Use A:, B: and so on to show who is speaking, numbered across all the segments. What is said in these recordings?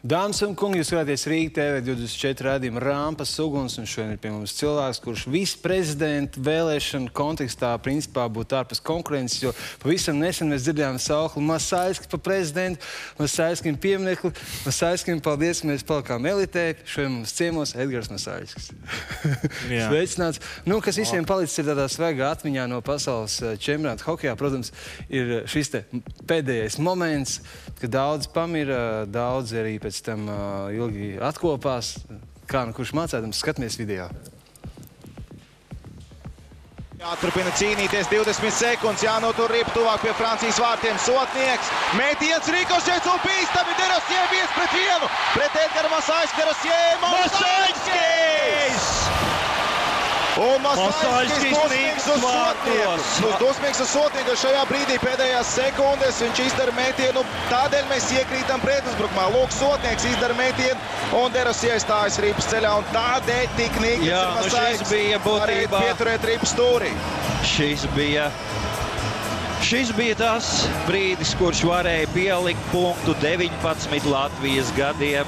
A: Dāmas un kungi, jūs skatāties Rīga TV 24 raidījuma Rampas uguns, un šodien ir pie mums cilvēks, kurš visu prezidentu vēlēšanu kontekstā principā būtu ārpus konkurences, jo pavisam nesen mēs dzirdējām saukli Masaļski pa prezidentu, Masaļskim pieminekli, Masaļskim paldies, mēs palikām elitē, šodien mums ciemos Edgars Masaļskis. Sveicināts. Nu, kas visiem palicis ir tādā svaigā atmiņā no pasaules čempionāta hokejā, protams, ir šis te pēdējais moments, kad daudz pamira, daudz arī pēc tam ilgi atkopās. Kā nu kurš mācēdams, skatāmies video.
B: Jāturpina cīnīties 20 sekundes, jānotur ripa tuvāk pie Francijas vārtiem. Sotnieks, mētiens, rikošets un bīstami Derosjē 1-1 pret Edgaru Masaļski. Derosjē, Masaļskis! Un Masaļskis dusmīgs uz sotnieku šajā brīdī pēdējās sekundes. Viņš izdara mētienu, tādēļ mēs iekrītam pretuzbrukumā. Lūk, sotnieks izdara mētienu un Derosjē stājas ripas ceļā. Un tādēļ tik nīgts ir Masaļskis arī pieturēt ripas stūrī.
C: Šis bija tas brīdis, kurš varēja pielikt punktu 19 Latvijas gadiem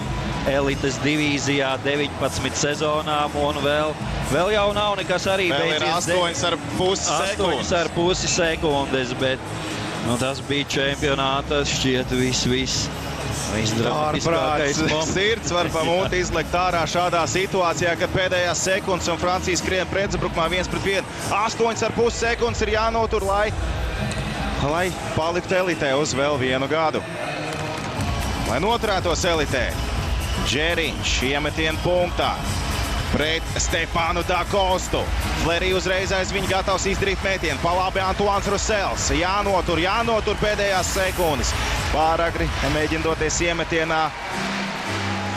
C: elites divīzijā, 19 sezonām, un vēl jau nav nekas arī beidzies.
B: Vēl ir 8,5
C: sekundes, bet tas bija čempionāta, šķiet viss dramatiskākais moments.
B: Sirds var pa mūti izlekt ārā šādā situācijā, kad pēdējās sekundes un Francija skrien pretuzbrukumā 1-1. 8,5 sekundes ir jānotur, lai paliktu elitē uz vēl vienu gadu. Lai noturētos elitē. Džeriņš iemetienu punktā pret Stefanu Dakostu. Flerī uzreiz aiz viņa gatavs izdarīt mētienu. Pa labi Antoans Rusels. Jānotur pēdējās sekundes. Pāragri mēģina doties iemetienā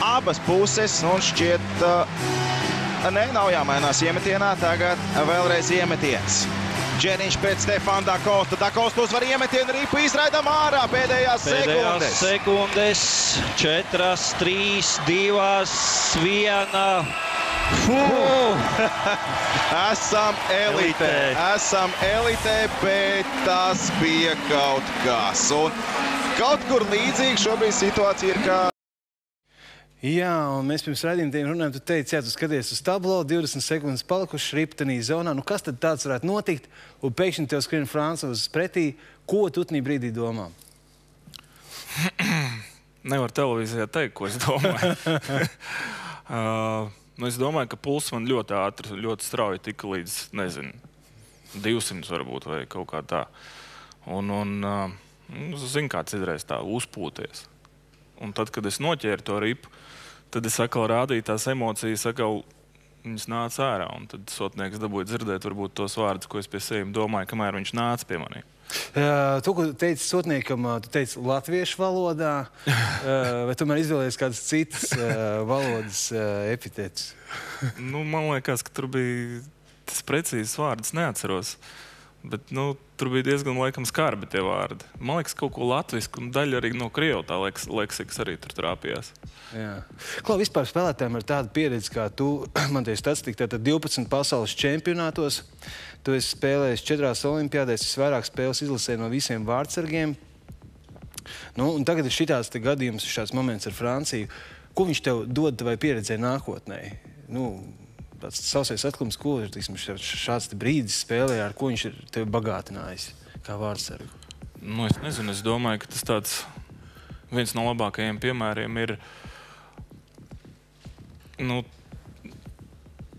B: abas puses. Un šķiet, nav jāmainās iemetienā. Tagad vēlreiz iemetiens. Džeriņš pret Stefanu Dakostu. Dakostu uzvar iemetienu, ripu izraidam ārā pēdējās sekundes.
C: 4, 3, 2, 1.
B: Esam elitē, bet tas bija kaut kas. Un kaut kur līdzīgi šobrīd situācija ir kā...
A: Jā, un mēs pirms raidījuma runājam, tu teici, jā, tu skaties uz tablo, 20 sekundes palikuši riptenī zonā. Nu, kas tad tāds varētu notikt? Un pēkšņi tev skrien francūzes pretī. Ko tu tajā brīdī domā?
D: Nevar televīzijā teikt, ko es domāju. Es domāju, ka pulss man ļoti ātri, ļoti strauji tika līdz, nezinu, 200 varbūt vai kaut kā tā. Zinu, kā citreiz tā uzpūties. Un tad, kad es noķēru to ripu, tad es atkal rādīju tās emocijas, viņas nāca ārā. Un tad sotnieks dabūja dzirdēt varbūt tos vārdus, ko es pie sevis domāju, kamēr viņš nāca pie manī.
A: Tu, ko teici sotniekam, tu teici latviešu valodā, vai tomēr izvēlējies kādas citas valodas epitētus?
D: Man liekas, ka tur bija tas precīzes vārdus neatceros. Bet, tur bija diezgan laikam skarbi tie vārdi. Man liekas, kaut ko latvisku un daļa arī no krievu tā leksikas arī tur trāpījās.
A: Jā. Klau, vispār spēlētājiem ir tāda pieredze, kā tu, man teiks statistika, tātad 12 pasaules čempionātos. Tu esi spēlējis 4 olimpiādēs, vairāk spēles izlasē no visiem vārdsargiem. Un tagad ir šitāds te gadījums, šāds moments ar Franciju. Ko viņš tev dod vai pieredzē nākotnē? Tāds sausais atklums, ko ir šāds brīdis spēlē, ar ko viņš ir tevi bagātinājis kā vārdsargu?
D: Es nezinu, es domāju, ka tas tāds viens no labākajiem piemēriem ir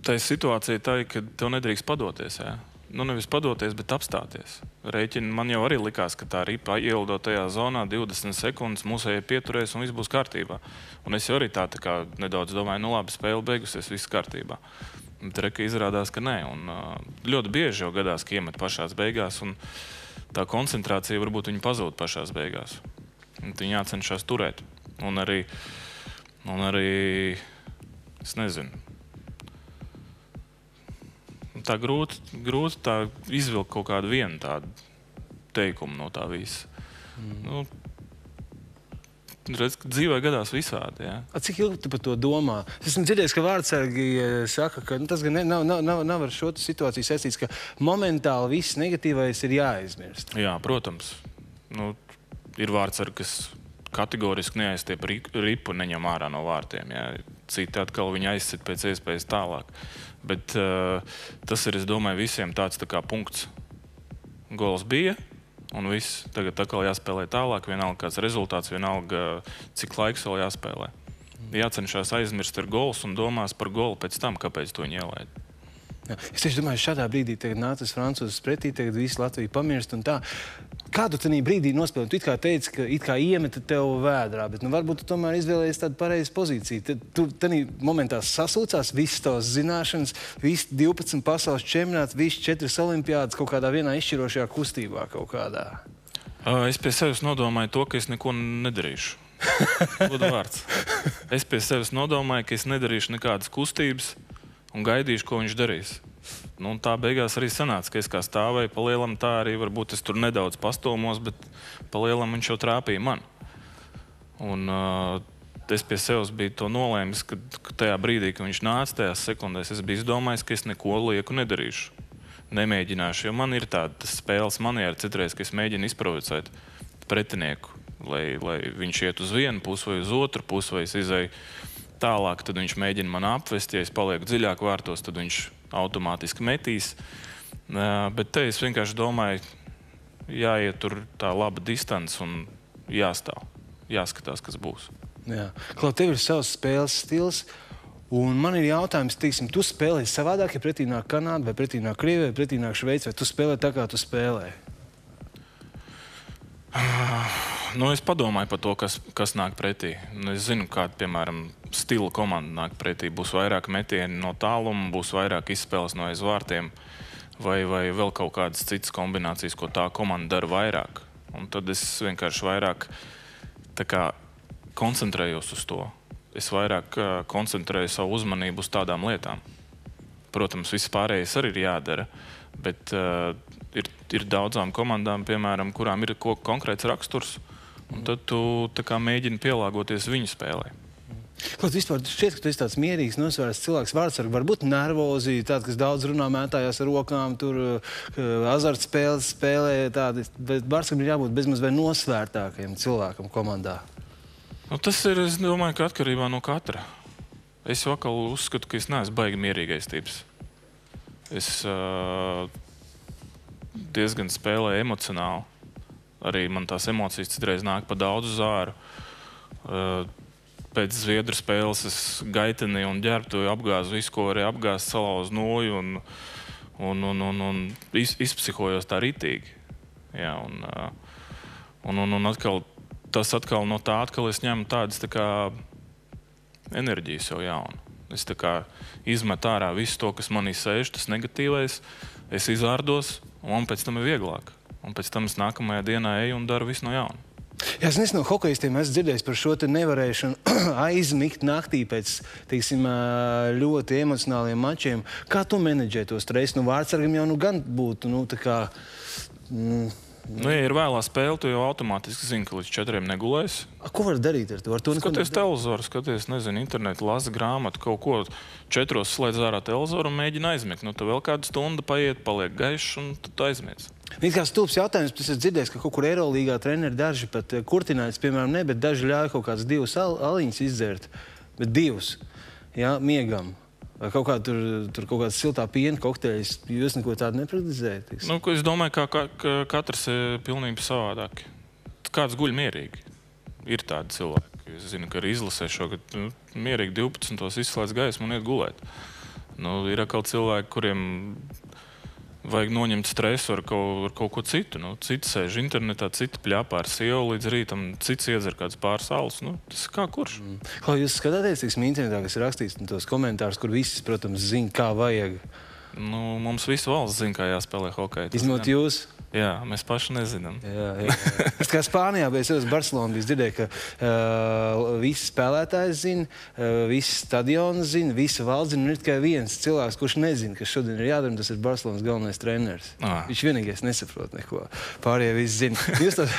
D: tā situācija tā, ka tev nedrīkst padoties, jā. Nevis padoties, bet apstāties. Rēķini man jau arī likās, ka tā ripa ielido tajā zonā 20 sekundes, mūsējie pieturēs un viss būs kārtībā. Un es jau arī tā kā nedaudz domāju, labi, spēle beigusies, viss kārtībā. Bet reka izrādās, ka nē. Un ļoti bieži jau gadās, ka iemet pašās beigās, un tā koncentrācija varbūt viņa pazūd pašās beigās. Un viņa jācenšas turēt. Un arī, es nezinu, tā grūti tā izvilkt kaut kādu vienu tādu teikumu no tā visa. Redz, ka dzīvē gadās visādi, jā.
A: Cik ilgi tu par to domā? Es esmu dzirdējis, ka vārdsargi saka, ka tas gan nav ar šo situāciju saistīts, ka momentāli viss negatīvais ir jāaizmirst.
D: Jā, protams. Ir vārdsargi, kategoriski neaizstiep ripu un neņem ārā no vārtiem. Jā. Citi atkal viņi aizsit pēc iespējas tālāk. Bet tas ir, es domāju, visiem tāds tā kā punkts. Gols bija, un viss. Tagad atkal jāspēlē tālāk, vienalga kāds rezultāts, vienalga cik laiks vēl jāspēlē. Jācenšās aizmirst ar gols un domās par golu pēc tam, kāpēc to viņi ielaid.
A: Jā. Es tieši domāju, šādā brīdī tagad nācis francūzes pretī, tagad visu Latviju pamirst un tā. Kādu tanī brīdī nospēlēt? Tu it kā teici, ka it kā iemeta tev vēdrā, bet varbūt tu tomēr izvēlējies tādu pareizu pozīciju. Tu tanī momentā sasūcās visas tavas zināšanas, visi 12 pasaules čempionāti, visi 4 olimpiādas kaut kādā vienā izšķirošajā kustībā kaut kādā.
D: Es pie sevis nodomāju to, ka es neko nedarīšu. Godu vārds. Es pie sevis nodomāju, ka es nedarīšu nekādas kustības un gaidīšu, ko viņš darīs. Nu, tā beigās arī sanāca, ka es kā stāvēju pa lielam, tā arī varbūt es tur nedaudz pastomos, bet pa lielam viņš jau trāpīja man. Un es pie sevis biju to nolēmis, ka tajā brīdī, kad viņš nāca tajās sekundēs, es biju izdomājis, ka es neko lieku nedarīšu. Nemēģināšu, jo man ir tāda spēles maniera citreiz, ka es mēģinu izprovocēt pretinieku, lai viņš iet uz vienu pusi vai uz otru pusi, vai es izēju tālāk, tad viņš mēģina man apvest, ja es palieku dziļāk vārtos, tad viņš automātiski metīs. Bet te es vienkārši domāju, jāiet tur tā laba distance un jāstāv, jāskatās, kas būs.
A: Jā. Klau, tev ir savs spēles stils, un man ir jautājums, teiksim, tu spēlēji savādāk, ja pretī nāk Kanāda, vai pretī nāk Krievija, vai pretī nāk Šveice, vai tu spēlē tā, kā tu spēlēji?
D: Nu, es padomāju par to, kas nāk pretī. Es zinu, kāda, piemēram, stila komanda nāk pretī. Būs vairāk metieni no tāluma, būs vairāk izspēles no aiz vārtiem, vai vēl kaut kādas citas kombinācijas, ko tā komanda dara vairāk. Un tad es vienkārši vairāk tā kā koncentrējos uz to. Es vairāk koncentrēju savu uzmanību uz tādām lietām. Protams, viss pārējais arī ir jādara, bet ir daudzām komandām, piemēram, kurām ir konkrēts raksturs, un tad tu tā kā mēģini pielāgoties viņu spēlē.
A: Kaut vispār šķiet, ka tu esi tāds mierīgs, nosvērts cilvēks, vārdsargi, varbūt nervozi, tādi, kas daudz runā, mētājās ar rokām, tur azartspēles spēlē, tādi, bet vārdsargam ir jābūt bezmaz vai nosvērtākajam cilvēkam komandā.
D: Nu, tas ir, es domāju, ka atkarībā no katra. Es vakar uzskatu, ka es neesmu baigi mierīgais tips. Es diezgan spēlēju emocionāli. Arī man tās emocijas citreiz nāk pa daudz uz āru. Pēc Zviedru spēles es gaitenīju un ģērbtuju, apgāzu visu, ko arī apgāzt, salauzu noju un izpsihojos tā ritīgi. Jā, un atkal, tas atkal no tā atkal es ņemu tādas tā kā enerģijas jau jaunu. Es tā kā izmetu ārā visu to, kas manī sēž, tas negatīvais, es izvārdos, un man pēc tam ir vieglāk. Un pēc tam es nākamajā dienā eju un daru visu no jauna.
A: Jā, es nezinu, no hokeistiem esmu dzirdējis par šo te nevarēšanu aizmigt naktī pēc, teiksim, ļoti emocionāliem mačiem. Kā tu menedžē to stresu? Nu, vārdsargam jau gan būtu, tā kā...
D: Nu, ja ir vēlā spēle, tu jau automātiski zini, ka līdz 4 negulēs.
A: Ko var darīt ar to?
D: Skaties televizoru, skaties, nezinu, internetu, lasi grāmatu, kaut ko 4 slēdz ārā televizoru un mēģina aizmigt. Nu, tu vēl kādu stundu paiet, paliek gaišs un tu aizmiedz.
A: It kā stulbs jautājums, tas ir dzirdējis, ka kaut kur Eirolīgā treneri daži pat kurtinājas, piemēram, ne, bet daži ļauj kaut kādas 2 aliņas izdzert, bet 2, jā, miegam. Vai kaut kā tur kaut kāds siltā piena kokteļs, jūs neko tādu nepraktizējat?
D: Nu, es domāju, ka katrs ir pilnīgi savādāk. Kāds guļ mierīgi. Ir tādi cilvēki. Es zinu, ka arī izlasē šogad mierīgi 12. izslēdz gaismu un iet gulēt. Nu, ir atkal cilvēki, kuriem vajag noņemt stresu ar kaut ko citu. Nu, citi sēž internetā, citi pļāpā ar sievu līdz rītam, cits iedzer kāds pāris salas. Nu, tas kā kurš.
A: Kā jūs skatāties, internetā, kas ir rakstīts tos komentārus, kur visi, protams, zina, kā vajag?
D: Nu, mums visu valsts zina, kā jāspēlē hokeju.
A: Izņemot jūs?
D: Jā, mēs paši nezinām.
A: Jā. Es kā Spānijā biju, es Barcelonā dzirdēju, ka visi spēlētāji zina, visi stadioni zina, visa valsts zina, un ir tikai viens cilvēks, kurš nezina, kas šodien ir jādara, un tas ir Barcelonas galvenais treneris. Viņš vienīgais nesaprot neko. Pārējie visi zina. Jūs tā,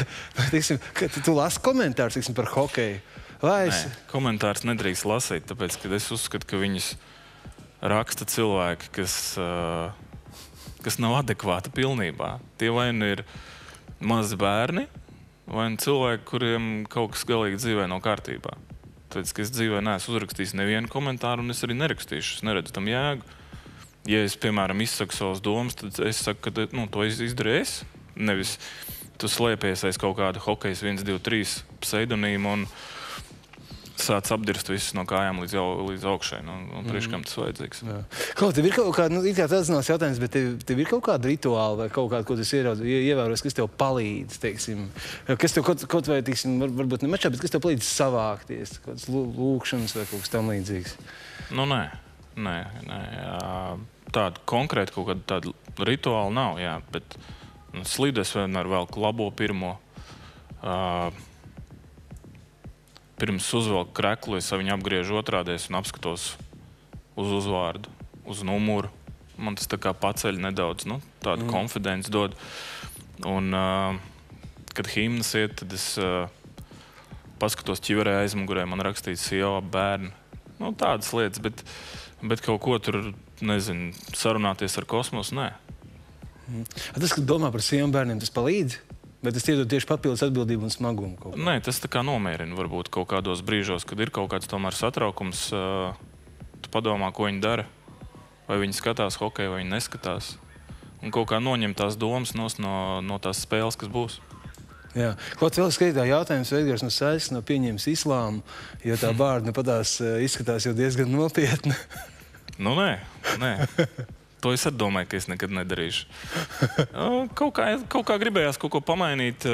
A: teiksim, tu lasi komentārus, teiksim, par hokeju?
D: Nē, komentārus nedrīkst lasīt, tāpēc, ka es uzskatu, ka viņus raksta cilvēki, kas nav adekvāti pilnībā. Tie vai nu ir mazi bērni, vai cilvēki, kuriem kaut kas galīgi dzīvē nav kārtībā. Tāpēc, ka es dzīvē neesmu uzrakstījis nevienu komentāru, un es arī nerakstīšu. Es neredzu tam jēgu. Ja es, piemēram, izsaku savas domas, tad es saku, ka to izdarīju es. Nevis tu slēpies aiz kaut kāda hokejas 1, 2, 3 pseidonīmu un sāc apdirst visus no kājām līdz augšai. Priekš kam tas vajadzīgs.
A: Tev ir kaut kāda, it kā tāds nav jautājums, bet tev ir kaut kāda rituāla vai kaut kāda, ko tu ievēros, kas tev palīdz, teiksim. Kas tev kaut vai, teiksim, varbūt ne mačā, bet kas tev palīdz savākties, kādas lūkšanas vai kaut kas tam līdzīgs?
D: Nē. Tāda konkrēta kaut kāda tāda rituāla nav, jā, bet slīdes vienmēr velku labo pirmo. Pirms uzvelku kreklu, es viņu apgriežu otrādēs un apskatos uz uzvārdu, uz numuru. Man tas tā kā paceļ nedaudz, tādu konfidenci dod. Un, kad himnas iet, tad es paskatos ķiverē aizmugurē, man rakstīts sieva, bērni. Tādas lietas, bet kaut ko tur, nezinu, sarunāties ar kosmosu, nē.
A: Tas, kad domā par sievām bērniem, tas palīdz? Bet tas iedod tieši papildus atbildību un smagumu?
D: Nē, tas tā kā nomierina varbūt kaut kādos brīžos, kad ir kaut kāds tomēr satraukums. Tu padomā, ko viņi dara. Vai viņi skatās hokeju, vai viņi neskatās. Un kaut kā noņem tās domas no tās spēles, kas būs.
A: Jā. Kaut vēl skaitā jautājums, vai Edgars no Saļas nav pieņēmis islāmu, jo tā bārda patās izskatās jau diezgan nopietni.
D: Nē. To es arī domāju, ka es nekad nedarīšu. Kaut kā gribējās kaut ko pamainīt.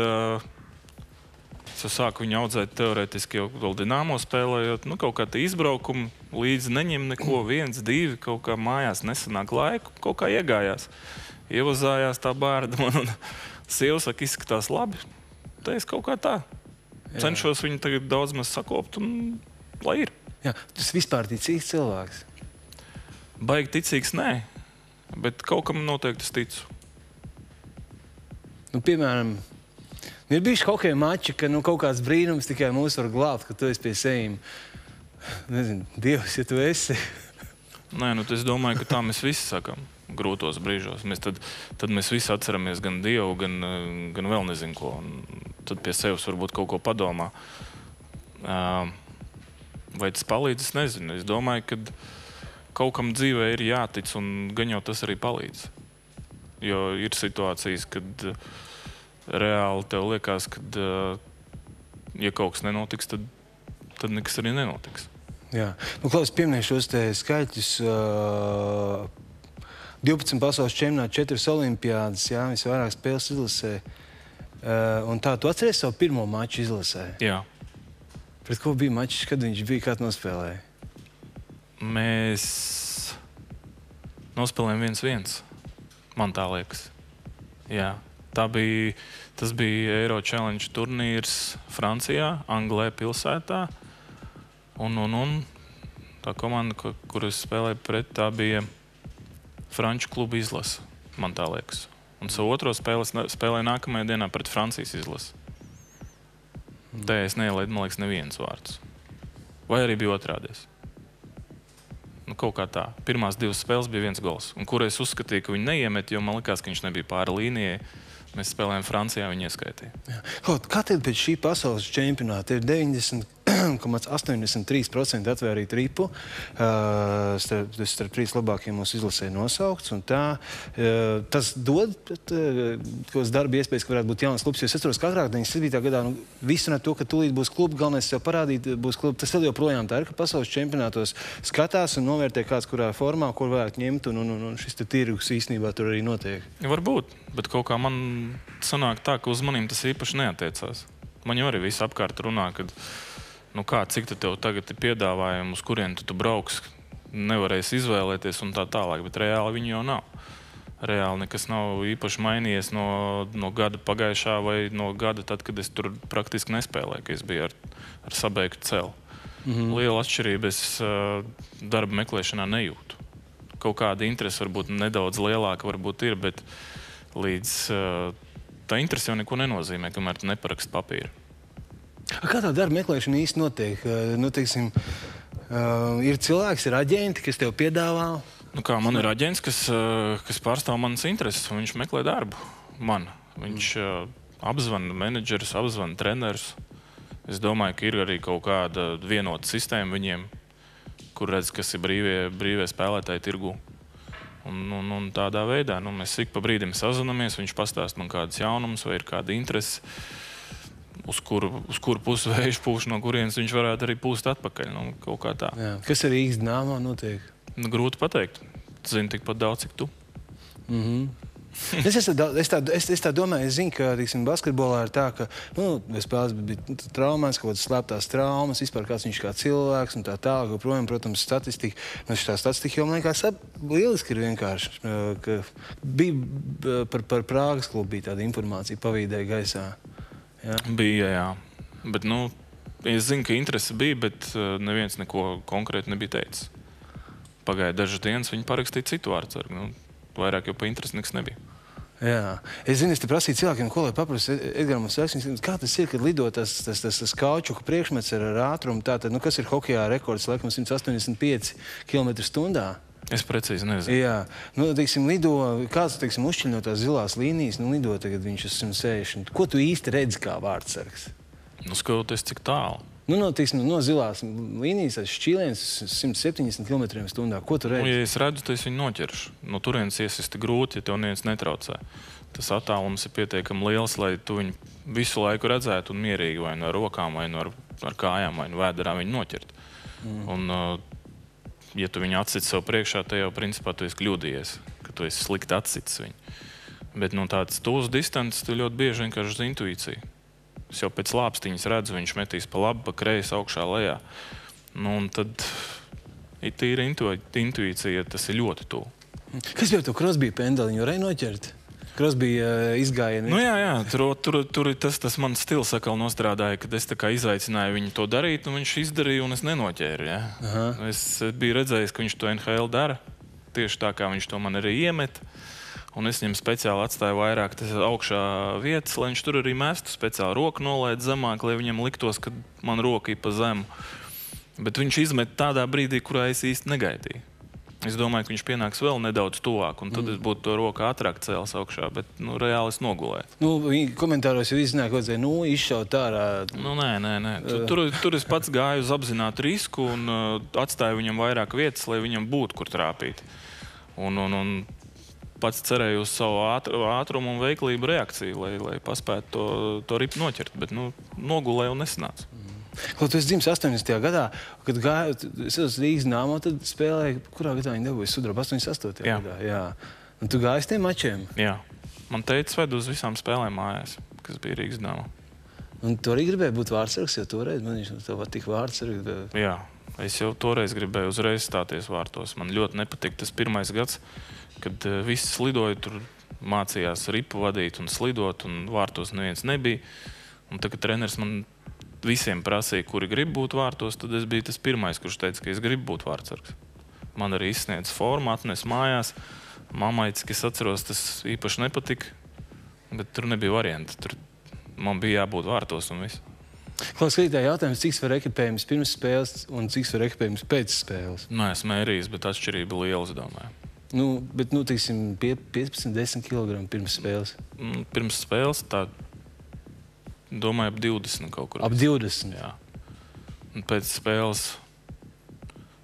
D: Es sāku viņu audzēt teorētiski jau vēl Dinamo spēlējot. Kaut kā tie izbraukumi līdzi neņem neko, 1, 2, kaut kā mājās nesanāk laiku, kaut kā iegājās. Ievazājās tā bārda man un sieva saka, izskatās labi. Tā es kaut kā tā. Cenšos viņu tagad daudz maz sakopt un lai ir.
A: Jā, tas vispār ticīgs cilvēks?
D: Baigi ticīgs, nē. Bet kaut kam noteikti es ticu.
A: Piemēram, ir bijuši hokeja mači, ka kaut kāds brīnums tikai mūs var glābt, ka tu esi pie sejiem. Nezinu, Dievs, ja tu esi.
D: Nē, es domāju, ka tā mēs visi sakam grūtos brīžos. Tad mēs visi atceramies gan Dievu, gan vēl nezinu ko. Un tad pie sevis varbūt kaut ko padomā. Vai tas palīdz, es nezinu. Es domāju, ka kaut kam dzīvē ir jātic, un gan jau tas arī palīdz. Jo ir situācijas, kad reāli tev liekas, ka, ja kaut kas nenotiks, tad nekas arī nenotiks.
A: Jā. Klaus, pieminēju šos te skaitļus. 12 pasaules čempionāti, 4 olimpiādas, jā, visvairāk spēles izlasē. Un tā, tu atceries savu pirmo maču izlasē?
D: Jā.
A: Pret ko bija mačs, kad viņš bija, kā tu nospēlēji?
D: Mēs nospēlējām 1-1, man tā liekas. Jā, tas bija Euro Challenge turnīrs Francijā, Anglē pilsētā. Un tā komanda, kuru es spēlēju pret, tā bija Franču kluba izlase, man tā liekas. Un savu otro spēlēju nākamajā dienā pret Francijas izlasi. Tā es neielaidu, man liekas, neviens vārds. Vai arī bija otrādies. Kaut kā tā. Pirmās 2 spēles bija 1 gols, un kur es uzskatīju, ka viņi neiemet, jo man likās, ka viņš nebija pāri līnijai. Mēs spēlējām Francijā, viņi ieskaitīja.
A: Kā tad pēc šī pasaules čempionāta ir 90,83% atvērīt ripu, starp 3 labākiem mūsu izlasē nosaukts, un tā, tas dod darba iespējas, ka varētu būt jauns klubs, jo es atceros, ka agrāk 97. gadā visu ne to, ka tūlīt būs klubi, galvenais sev parādīt, būs klubi. Tas vēl joprojām tā ir, ka pasaules čempionātos skatās un novērtē kāds, kurā formā, kur vajag ņemt, un šis te tirgus īstenībā tur arī notiek.
D: Varbūt, bet kaut kā man sanāk tā, ka uz maniem tas īpaši neatiecās. Man jau arī viss apkārt runā, kad, cik tev tagad ir piedāvājumi, uz kurien tu brauks, nevarēsi izvēlēties un tā tālāk, bet reāli viņi jau nav. Reāli nekas nav īpaši mainījies no gada pagājušā vai no gada tad, kad es tur praktiski nespēlēju, ka es biju ar sabeigtu celu. Liela atšķirība es darba meklēšanā nejūtu. Kaut kāda interese varbūt nedaudz lielāka varbūt ir, bet līdz tā interese jau neko nenozīmē, kamēr tu neparaksti papīru.
A: Kā tā darba meklēšana īsti notiek? Ir cilvēks, ir aģenti, kas tev piedāvā?
D: Man ir aģents, kas pārstāv manas intereses, un viņš meklē darbu. Viņš apzvana menedžerus, apzvana trenerus. Es domāju, ka ir arī kaut kāda vienota sistēma viņiem, kur redz, kas ir brīvie spēlētāji tirgu. Un tādā veidā mēs ik pa brīdim sazinamies, viņš pastāst man kādas jaunumus vai ir kāda interese, uz kuru pusi vējš pūš, no kurienes viņš varētu arī pūst atpakaļ. Kaut kā tā.
A: Jā. Kas ar Rīgas Dināmo notiek?
D: Grūti pateikt. Tu zini tikpat daudz, cik tu.
A: Es tā domāju, es zinu, ka basketbolā ir tā, ka spēlēs bija traumēs, kaut kādas slēptās traumas, vispār kāds viņš kā cilvēks un tā tālāk, joprojām, protams, statistika. Tā statistika jau, man liekas, lieliski ir vienkārši. Ka bija par Prāgas klubu bija tāda informācija pavīdēja gaisā. Jā.
D: Bija, jā. Bet, es zinu, ka interese bija, bet neviens neko konkrēti nebija teicis. Pagāja dažas dienas, viņi parakstīja citu vārdsargu. Vairāk jau pa interesi nekas nebija.
A: Jā. Es zinu, es te prasīju cilvēkiem, ko lai paprastu Edgaram un Sēksim, kā tas ir, kad lido tas kaučuka priekšmets ar ātrumu. Tātad, kas ir hokejā rekords, laikam 185 km/h?
D: Es precīzi nezinu.
A: Jā. Lido, kāds, uzšķiļ no tās zilās līnijas, lido tagad viņš uz 160. Ko tu īsti redzi kā vārdsargs?
D: Skatoties, cik tālu.
A: No zilās līnijas šķīliens 170 km/h. Ko tu redzi?
D: Ja es redzu, tad es viņu noķeršu. No turienes iesisti grūti, ja tev neviens netraucē. Tas attālums ir pietiekami liels, lai tu viņu visu laiku redzētu un mierīgi vai no rokām, vai no ar kājām, vai no vēderā viņu noķert. Un, ja tu viņu atsit sev priekšā, tad jau principā tu esi kļūdījies, ka tu esi slikti atsits viņu. Bet tāds tūs distances tu ļoti bieži vienkārši uz intuīciju. Es jau pēc lāpstiņas redzu, viņš metīs pa labi, pa kreisi, augšā, lejā. Un tad ir tīra intuīcija, tas ir ļoti tuvu.
A: Kas bija to Krosbija pendeli? Viņu varēja noķert? Krosbija izgājieni?
D: Jā, tur ir tas mans stils atkal nostrādāja, kad es tā kā izaicināju viņu to darīt, un viņš izdarīja, un es nenoķēru. Ja? Es biju redzējis, ka viņš to NHL dara, tieši tā kā viņš to man arī iemet. Un es viņam speciāli atstāju vairāk augšā vietas, lai viņš tur arī mestu speciāli roku nolaid zemāk, lai viņam liktos, ka man roka ir pa zemu. Bet viņš izmet tādā brīdī, kurā es īsti negaidīju. Es domāju, ka viņš pienāks vēl nedaudz tuvāk, un tad es būtu to roku ātrāk cēlis augšā, bet reāli es nogulēju.
A: Komentāros jau izzināja, ka vajadzēja izšaut ārā.
D: Nē. Tur es pats gāju uz apzinātu risku un atstāju viņam vairāk vietas, lai viņam būtu, kur trāpīt. Un pats cerēju uz savu ātrumu un veiklību reakciju, lai paspētu to ripu noķert, bet nogulēju un nesanāca.
A: Ko tu esi dzimis 80. gadā, kad gāju, es uz Rīgas Dināmo, tad spēlēju, kurā gadā viņi dabūja sudrabu? 88. gadā, jā. Un tu gāji uz tiem mačiem?
D: Jā. Man teica ved uz visām spēlēm mājās, kas bija Rīgas Dināmo.
A: Un tu arī gribēji būt vārdsargs, jo toreiz man viņš tev tik vārdsargs.
D: Jā, es jau toreiz gribēju uzreiz stāties vārtos. Man ļoti nepatika tas pirmais gads, kad visi slidoja, tur mācījās ripu vadīt un slidot, un vārtos neviens nebija. Un tad, kad treneris man visiem prasīja, kuri grib būt vārtos, tad es biju tas pirmais, kurš teica, ka es gribu būt vārdsargs. Man arī izsniedz formu, atnes mājās. Mammai, cik es atceros, tas īpaši nepatika, bet tur nebija varianti. Tur man bija jābūt vārtos un viss.
A: Klaus, skatītāji jautājums, cik var ekipējums pirms spēles un cik var ekipējums pēc spēles?
D: Nē, es mērījis, bet atšķirība liela, es domāju.
A: Bet, teiksim, 15-10 kg pirms spēles.
D: Pirms spēles tā, domāju, ap 20 kaut kur.
A: Ap 20?
D: Jā. Un pēc spēles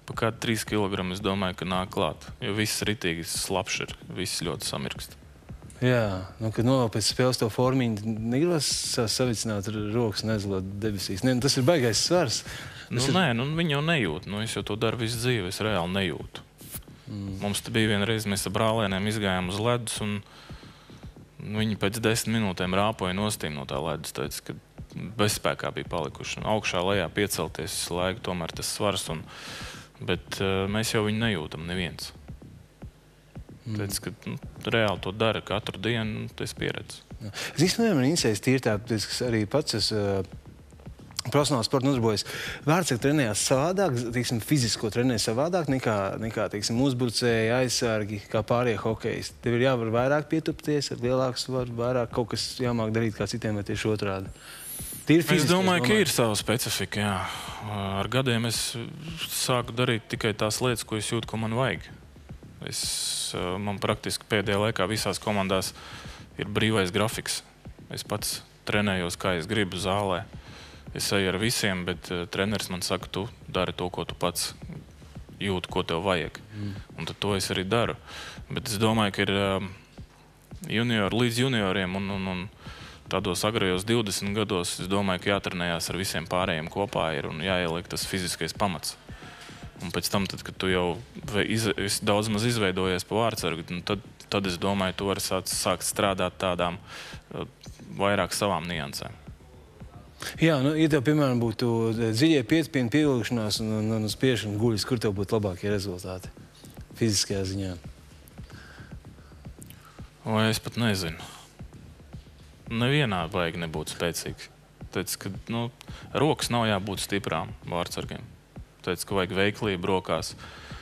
D: pa kādu 3 kg es domāju, ka nāk klāt. Jo viss ritīgi slapš ir, viss ļoti samirkst.
A: Jā, kad novēl pēc spēles to formiņu, negribas savicināt rokas nezlot debesīs. Tas ir baigais svars.
D: Nē, viņi jau nejūt. Es jau to daru visu dzīvi, es reāli nejūtu. Mums te bija vienreiz, mēs ar brālēniem izgājām uz ledus, un viņi pēc 10 minūtēm rāpoja nostīm no tā ledus. Teica, ka bezspēkā bija palikuši. Augšā, lejā piecelties laiku, tomēr tas svars. Bet mēs jau viņu nejūtam, neviens. Teica, ka reāli to dara katru dienu, tas pieredzi.
A: Es īstenībā man interesēs tīri tā, ka arī pats es profesionāli sportu nodarbojas. Vārdsargi trenējās savādāk, fizisko trenēja savādāk nekā uzbrucēji, aizsargi, kā pārējie hokejisti. Tev ir jāvar vairāk pietupties, ar lielāku svaru, vairāk kaut kas jāmāk darīt kā citiem, vai tieši otrādi.
D: Es domāju, ka ir sava specifika, jā. Ar gadiem es sāku darīt tikai tās lietas, ko es jūtu, ko man vajag. Man praktiski pēdējā laikā visās komandās ir brīvais grafiks. Es pats trenējos, kā es gribu zālē. Es eju ar visiem, bet treneris man saka, tu dari to, ko tu pats jūti, ko tev vajag. Un tad to es arī daru. Bet es domāju, ka ir līdz junioriem un tādos agrajos 20 gados, es domāju, ka jātrenējās ar visiem pārējiem kopā ir un jāieliek tas fiziskais pamats. Un pēc tam, kad tu jau daudz maz izveidojies pa vārdsargu, tad es domāju, tu vari sākt strādāt tādām vairāk savām niansēm.
A: Jā, ja tev, piemēram, būtu dziļie piecpienu pievilkšanās un spiešana guļas, kur tev būtu labākie rezultāti fiziskajā ziņā?
D: Vai es pat nezinu. Nevienā vajag nebūt spēcīgs. Tāpēc, ka rokas nav jābūt stiprām vārdsargiem. Tāpēc, ka vajag veiklību rokās.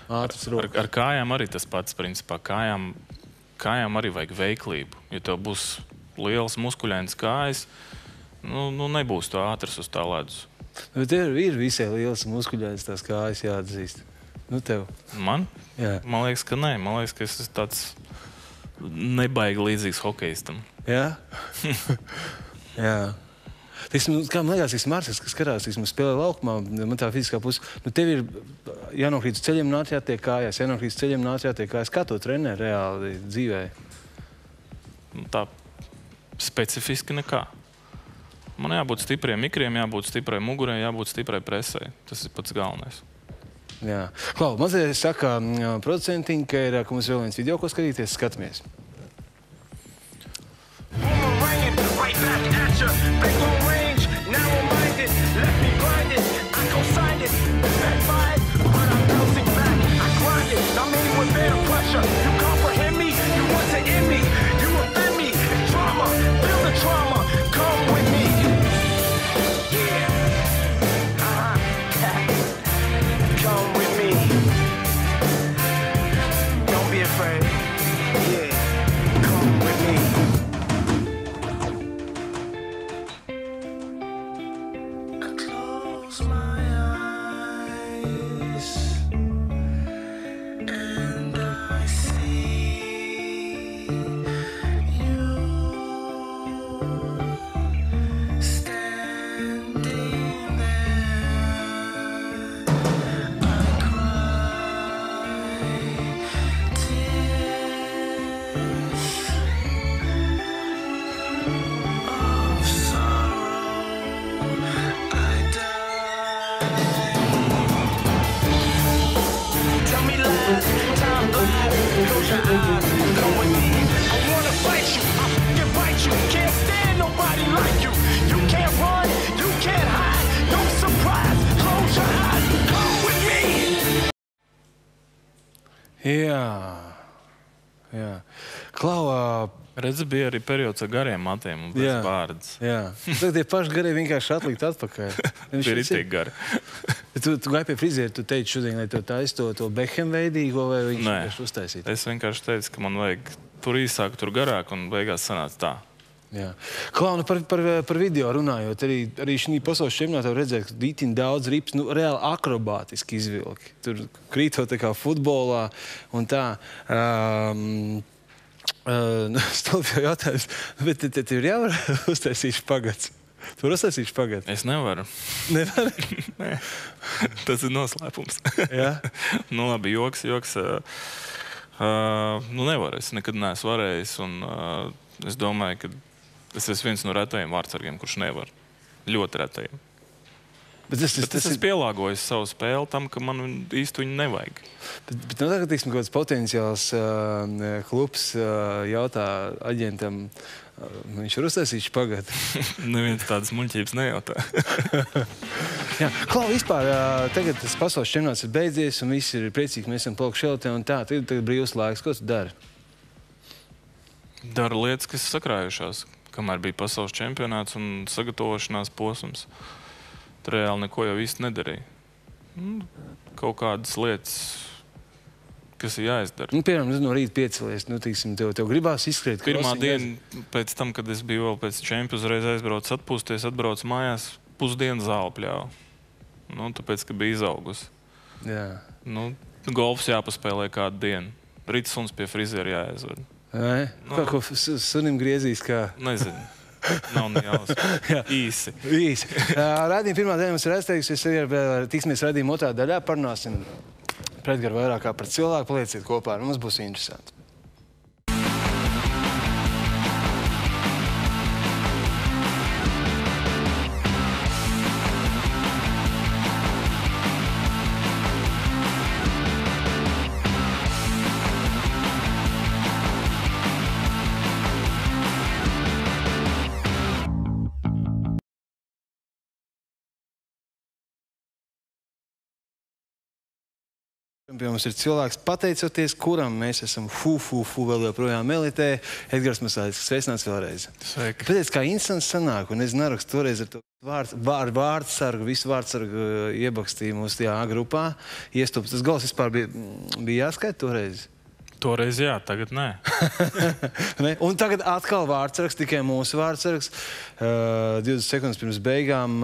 D: Ar kājām arī tas pats, principā. Kājām arī vajag veiklību. Ja tev būs liels muskuļains kājas, nebūs to ātrs uz tā ledus.
A: Bet ir visai liels muskuļains tās kājas jāatzīst. Tev.
D: Man?
A: Jā.
D: Man liekas, ka nē. Man liekas, ka es esmu tāds nebaigi līdzīgs hokejistam.
A: Jā? Jā. Kā man liekas, Mārcis, kas skatās, spēlē laukumā, man tā fiziskā puse, tev ir jānokrīt uz ceļiem un ātri jātiek kājās, jānokrīt uz ceļiem un ātri jātiek kājās. Kā to trenē reāli dzīvē?
D: Tā specifiski nekā. Man jābūt stipriem mikriem, jābūt stiprai mugurē, jābūt stiprai presē. Tas ir pats galvenais.
A: Jā. Klau, mazliet saka producentiņi, ka mums vēl viens video, ko skatīties, skatāmies. Jā. Klau,
D: redzi, bija arī periods ar gariem matiem un bez bārdas.
A: Jā. Tad tie paši garie vienkārši atlikt atpakaļ.
D: Tie ir itīgi gari.
A: Tu gāji pie friziera, tu teici šodien, lai tu taisi to Beckham veidīgo, vai viņš vienkārši uztaisīt?
D: Es vienkārši teicu, ka man vajag tur īsāk, tur garāk un beigās sanāca tā.
A: Jā. Klau, par video runājot, arī šī pasaules čempionātā redzēt, ka dītiņ daudz rips, reāli akrobātiski izvilki. Tur krītot tā kā futbolā un tā. Stop jau jautājums, bet tev ir jāvar uztaisīt špagats. Tu var uztaisīt špagats?
D: Es nevaru.
A: Nevari?
D: Nē. Tas ir noslēpums.
A: Jā?
D: Labi, joks. Nevaru. Es nekad neesmu varējis un es domāju, ka es esmu viens no retajiem vārdsargiem, kurš nevar. Ļoti retajiem. Bet es esmu pielāgojis savu spēli tam, ka man īsti viņu nevajag.
A: Bet tagad, teiksim, kāds potenciāls klubs jautā aģentam, viņš var uztaisīt špagatu?
D: Neviens tādas muļķības nejautā.
A: Jā. Klau, vispār, tagad tas pasaules čempionāts ir beidzies un visi ir priecīgi, mēs esam palikuši šeltē un tā. Tagad brīvs laiks. Ko tu dari?
D: Daru lietas, kas sakrājušās, kamēr bija pasaules čempionāts un sagatavošanās posms. Tur reāli neko jau īsti nedarīja. Kaut kādas lietas, kas ir jāizdara.
A: Piemēram, no rīta piecelies, tev gribās izskriet.
D: Pirmā diena pēc tam, kad es biju vēl pēc čempu, uzreiz aizbraucu atpūsties, atbraucu mājās, pusdienu zāli pļāvu. Tāpēc, ka bija izaugusi.
A: Jā.
D: Golfs jāpaspēlē kādu dienu. Rīta suns pie friziera jāaizved.
A: Ko sunim griezīs kā?
D: Nezinu. Nav jāuzsver. Īsi.
A: Īsi. Raidījuma pirmā daļa mums ir aizteikusies, tiksimies raidījuma otrā daļā, parunāsim pretgaru vairāk kā par cilvēku, palieciet kopā, mums būs interesanti. Pie mums ir cilvēks, pateicoties, kuram mēs esam vēl joprojām elitē. Edgars Masāļs, sveicināts vēlreiz.
D: Sveiki.
A: Pēc kā instants sanāk, un es narakstu toreiz ar to vārdsargu, visu vārdsargu iebakstīju mūsu tajā grupā. Iestups, tas gals vispār bija jāskaita toreiz?
D: Toreiz jā, tagad nē.
A: Un tagad atkal vārdsargs, tikai mūsu vārdsargs. 20 sekundes pirms beigām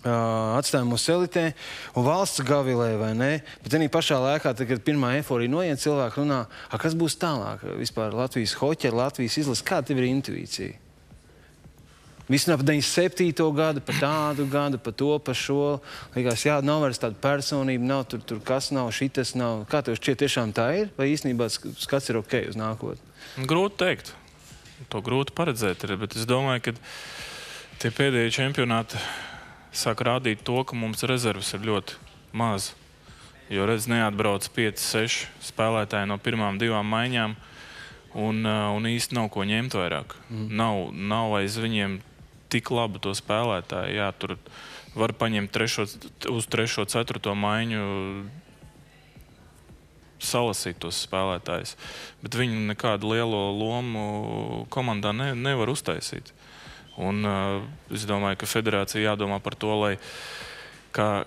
A: atstājām mūsu elitē un valsts gavilē, vai ne? Bet tenī pašā laikā, kad pirmā eforija noiet, cilvēki runā, kas būs tālāk? Vispār Latvijas hoķeri, Latvijas izlase, kā tev ir intuīcija? Visi nav pa 97. gadu, pa tādu gadu, pa to, pa šo. Likās, jā, nav vairs tāda personība, nav tur kas nav, šitas nav. Kā tev šķiet, tiešām tā ir? Vai īstenībā skats ir ok uz nākotni?
D: Grūti teikt. To grūti paredzēt ir, bet es domāju, ka tie pēdējie čempionāti sāk rādīt to, ka mums rezervas ir ļoti maz. Jo, redz, neatbrauc 5-6 spēlētāji no pirmām 2 maiņām, un īsti nav ko ņemt vairāk. Nav aiz viņiem tik labu to spēlētāju. Jā, tur var paņemt uz 3. 4. maiņu salasīt tos spēlētājus, bet viņi nekādu lielo lomu komandā nevar uztaisīt. Un es domāju, ka federācija jādomā par to, lai kā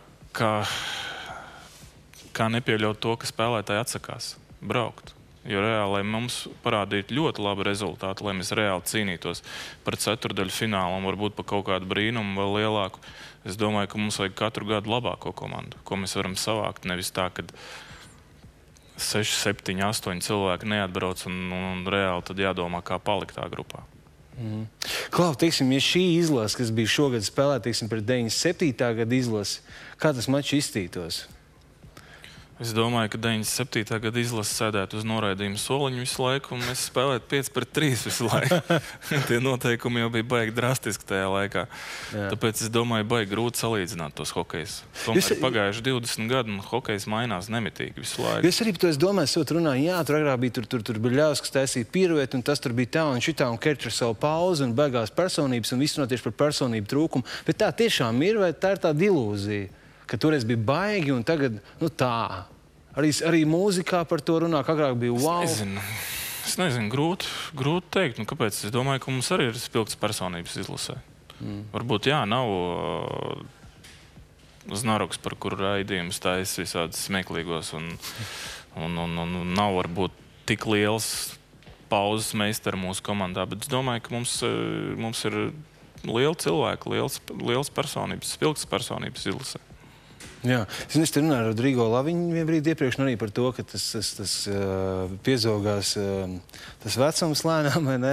D: nepieļaut to, ka spēlētāji atsakās braukt. Jo reāli, lai mums parādītu ļoti labu rezultātu, lai mēs reāli cīnītos par ceturdaļu finālu un varbūt par kaut kādu brīnumu vēl lielāku, es domāju, ka mums vajag katru gadu labāko komandu, ko mēs varam savākt. Nevis tā, ka 6, 7, 8 cilvēki neatbrauc un reāli tad jādomā, kā palikt tā grupā.
A: Klau, teiksim, ja šī izlase, kas bija šogad spēlēta, teiksim, pret 97. gada izlasi, kā tas mačs izstītos?
D: Es domāju, ka 97. gada izlase sēdētu uz noraidījumu soliņu visu laiku, un mēs spēlētu 5-3 visu laiku. Tie noteikumi jau bija baigi drastiski tajā laikā. Jā. Tāpēc es domāju, baigi grūti salīdzināt tos hokejus. Tomēr pagājuši 20 gadu, un hokejs mainās nemitīgi visu laiku.
A: Es arī par to domāju, es runāju, jā, tur agrāk bija tur Biļļaus, kas taisīja pirueti, un tas tur bija tā un šitā, un Kerčs ar savu pauzi, un beigās personības, un viss notieši par personību trūkumu. Bet tā tiešām ir, vai tā ir tāda ilūzija, ka toreiz bija baigi, un tagad, nu tā. Arī mūzikā par to runā, ka agrāk bija wow.
D: Es nezinu, grūti teikt. Nu, kāpēc? Es domāju, ka mums arī ir spilgts personības izlasē. Varbūt, jā, nav Znaroks, par kuru raidījumus taisa visādas smieklīgos, un nav varbūt tik liels pauzes meistari mūsu komandā, bet es domāju, ka mums ir lieli cilvēki, liels personības, spilgts personības izlasē.
A: Jā, es te runāju ar Rodrigo Laviņu vien brīdi iepriekš arī par to, ka tas piezogās tas vecums lēnām, vai ne?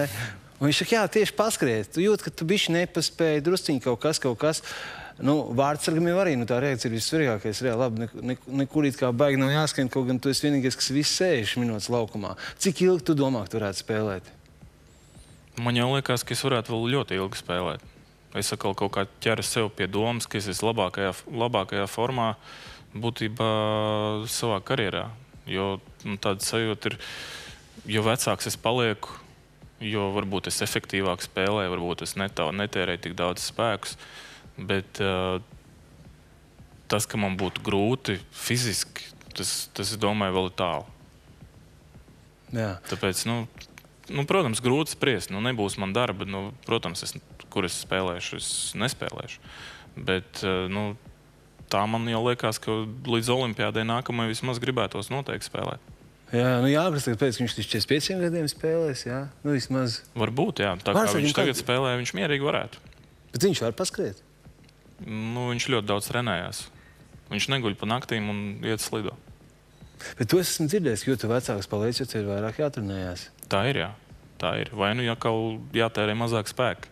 A: Un viņš saka, jā, tieši paskriet. Tu jūt, ka tu bišķi nepaspēji, drusciņi kaut kas. Nu, vārdsargam jau arī, tā reakcija ir vissvarīgākais. Labi, nekur it kā baigi nav jāskrien, kaut gan tu esi vienīgais, kas viss 6 minūtes laukumā. Cik ilgi tu domā, ka tu varētu spēlēt?
D: Man jau liekas, ka es varētu vēl ļoti ilgi spēlēt. Es atkal kaut kā ķeru sev pie domas, ka es esmu labākajā formā būtībā savā karjerā. Jo tāda sajūta ir, jo vecāks es palieku, jo varbūt es efektīvāk spēlēju, varbūt es netērēju tik daudz spēkus. Bet tas, ka man būtu grūti fiziski, tas es domāju, vēl ir tālu.
A: Jā.
D: Tāpēc, protams, grūti spriest. Nebūs man darba, protams, kur es spēlēšu, es nespēlēšu. Bet tā man jau liekas, ka līdz olimpiādai nākamai vismaz gribētos noteikti spēlēt.
A: Jā, jāgrās tagad pēc, ka viņš 45 gadiem spēlēs, jā? Vismaz.
D: Varbūt, jā. Tā kā viņš tagad spēlē, viņš mierīgi varētu.
A: Bet viņš var paskriet?
D: Viņš ļoti daudz trenējās. Viņš neguļ pa naktīm un iet slido.
A: Bet to es esmu dzirdējis, ka jo tu vecāks paliec, jo tev ir vairāk jātrenējās.
D: Tā ir, jā. tā ir. Vai nu jātērē mazāk spēka.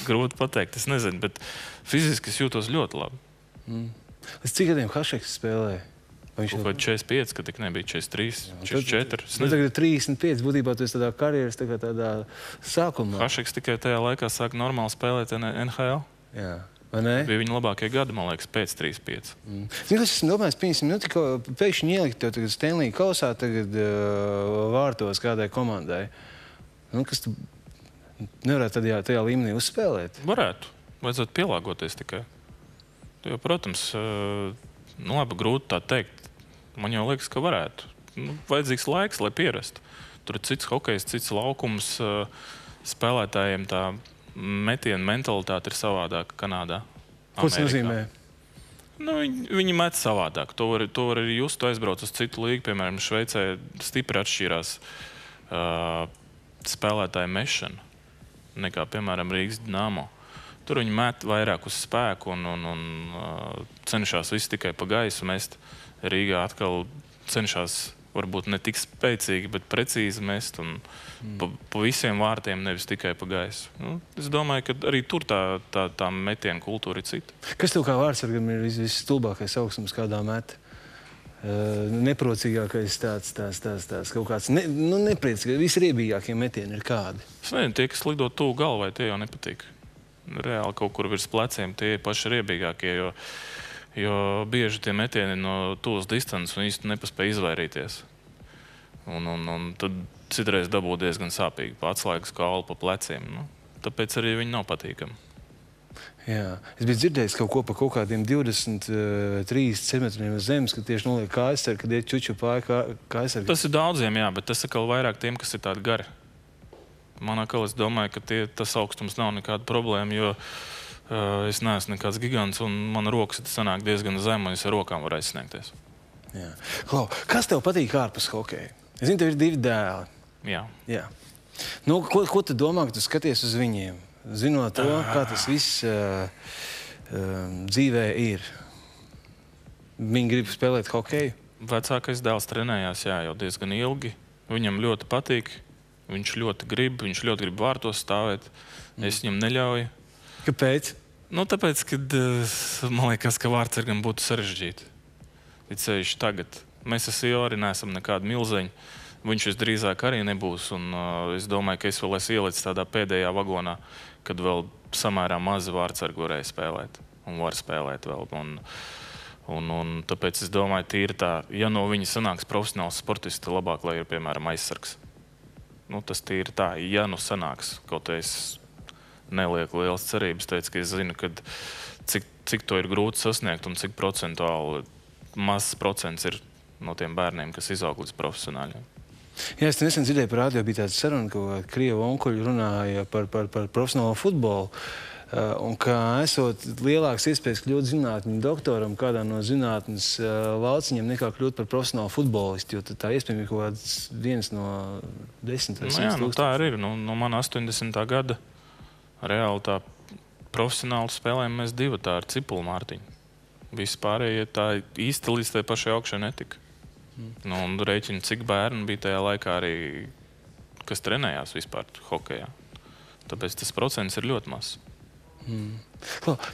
D: Grūti pateikt, es nezinu, bet fiziski es jūtos ļoti labi.
A: Līdz cik gadiem Hašeks spēlēja?
D: Kaut kā 45, kad tik nebija 43, 44.
A: Tagad ir 35, būtībā tu esi tādā karjeras tādā sākumā.
D: Hašeks tikai tajā laikā sāka normāli spēlēt NHL.
A: Jā. Vai ne?
D: Bija viņa labākie gadi, man liekas, pēc 35.
A: Zinu, es esmu domājis, pēkšņi ielikt tev tagad Stanley kausā tagad vārtos kādai komandai. Kas tu nevarētu tajā līmenī uzspēlēt?
D: Varētu. Vajadzētu pielāgoties tikai. Jo, protams, labi, grūti tā teikt. Man jau liekas, ka varētu. Vajadzīgs laiks, lai pierastu. Tur ir cits hokejs, cits laukums. Spēlētājiem tā metiena mentalitāte ir savādāka Kanādā.
A: Ko tas nozīmē?
D: Viņi met savādāk. To var arī just, tu aizbrauc uz citu līgu. Piemēram, Šveicē stipri atšķīrās spēlētāju mešana nekā, piemēram, Rīgas Dinamo. Tur viņi met vairāk uz spēku un cenšas visu tikai pa gaisu mest. Rīgā atkal cenšas varbūt ne tik spēcīgi, bet precīzi mest un pa visiem vārtiem, nevis tikai pa gaisu. Es domāju, ka arī tur tā metiena kultūra ir cita.
A: Kas tev kā vārdsargam ir visstulbākais augstums kādā metā? Neprocīgākais tāds kaut kāds nepriecīgākais, visriebīgākie metieni ir kādi?
D: Es nezinu, tie, kas lido tuvu galvai, tie jau nepatīk. Reāli kaut kur virs pleciem tie ir paši riebīgākie, jo bieži tie metieni no tuvas distances un īsti nepaspēja izvairīties. Un tad citreiz dabū diezgan sāpīgi pa atslēgas kaulu, pa pleciem. Tāpēc arī viņi nav patīkami.
A: Jā. Es biju dzirdējis kaut ko par kaut kādiem 23 centimetriem uz zemes, kad tieši noliek kājasargi, kad iet čuču pāri kājasargi.
D: Tas ir daudziem, jā, bet tas atkal vairāk tiem, kas ir tādi gari. Man atkal es domāju, ka tas augstums nav nekāda problēma, jo es neesmu nekāds gigants un mana rokas sanāk diezgan zema, un es ar rokām varu aizsniegties.
A: Jā. Klau, kas tev patīk ārpus hokeja? Es zinu, tev ir 2 dēli.
D: Jā.
A: Ko tu domā, ka tu skaties uz viņiem? Zinot to, kā tas viss dzīvē ir. Viņi grib spēlēt hokeju?
D: Vecākais dēls trenējās, jau diezgan ilgi. Viņam ļoti patīk. Viņš ļoti grib vārtos stāvēt. Es viņam neļauju.
A: Kāpēc?
D: Tāpēc, kad man liekas, ka vārdsargam būtu sarežģīti. Ceļš tagad. Mēs ar Siju arī neesam nekādi milzeņi. Viņš visdrīzāk arī nebūs. Un es domāju, ka es vēl esmu ielicis tādā pēdējā vagonā, kad vēl samērā mazi vārdsargi varēja spēlēt. Un var spēlēt vēl. Un tāpēc es domāju, tīri tā, ja no viņa sanāks profesionāls sportisti, labāk, lai ir, piemēram, aizsargs. Tas tīri tā, ja sanāks, kaut es nelieku lielas cerības, teicu, ka es zinu, cik to ir grūti sasniegt un cik procentuāli mazs procents ir no tiem bērniem, kas izaug līdz profesionāļiem.
A: Jā, es nesen dzirdēju par rādio, bija tāds saruna, ka krievu onkuļi runāja par profesionālo futbolu. Un kā esot lielāks iespējas kļūt zinātņu doktoram kādā no zinātnes lauciņiem nekā kļūt par profesionālu futbolistu, jo tā iespējami ir kaut kāds 1 no 10 vai 100 tūkstoši.
D: Tā arī ir. No mana 80. gada reāli tā profesionāli spēlējam mēs 2 tā ar Cipulu Mārtiņu. Visi pārējie tā īsti līdz tai pašai augšai netika. Un rēķini, cik bērni bija tajā laikā arī, kas trenējās vispār hokejā. Tāpēc tas procents ir ļoti mazs.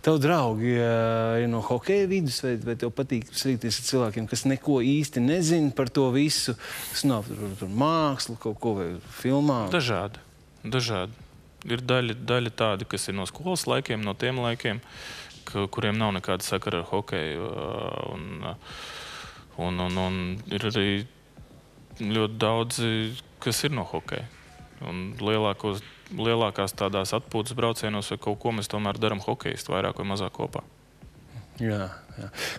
A: Tev draugi ir no hokeja vidus, vai tev patīk sarīkties ar cilvēkiem, kas neko īsti nezina par to visu, kas nav par mākslu, kaut ko vai filmām?
D: Dažādi. Ir daļa tādi, kas ir no skolas laikiem, no tiem laikiem, kuriem nav nekāda sakara ar hokeju. Un ir arī ļoti daudzi, kas ir no hokeja. Un lielākās tādās atpūtas braucienos vai kaut ko mēs tomēr darām hokejistu vairāk vai mazāk kopā.
A: Jā.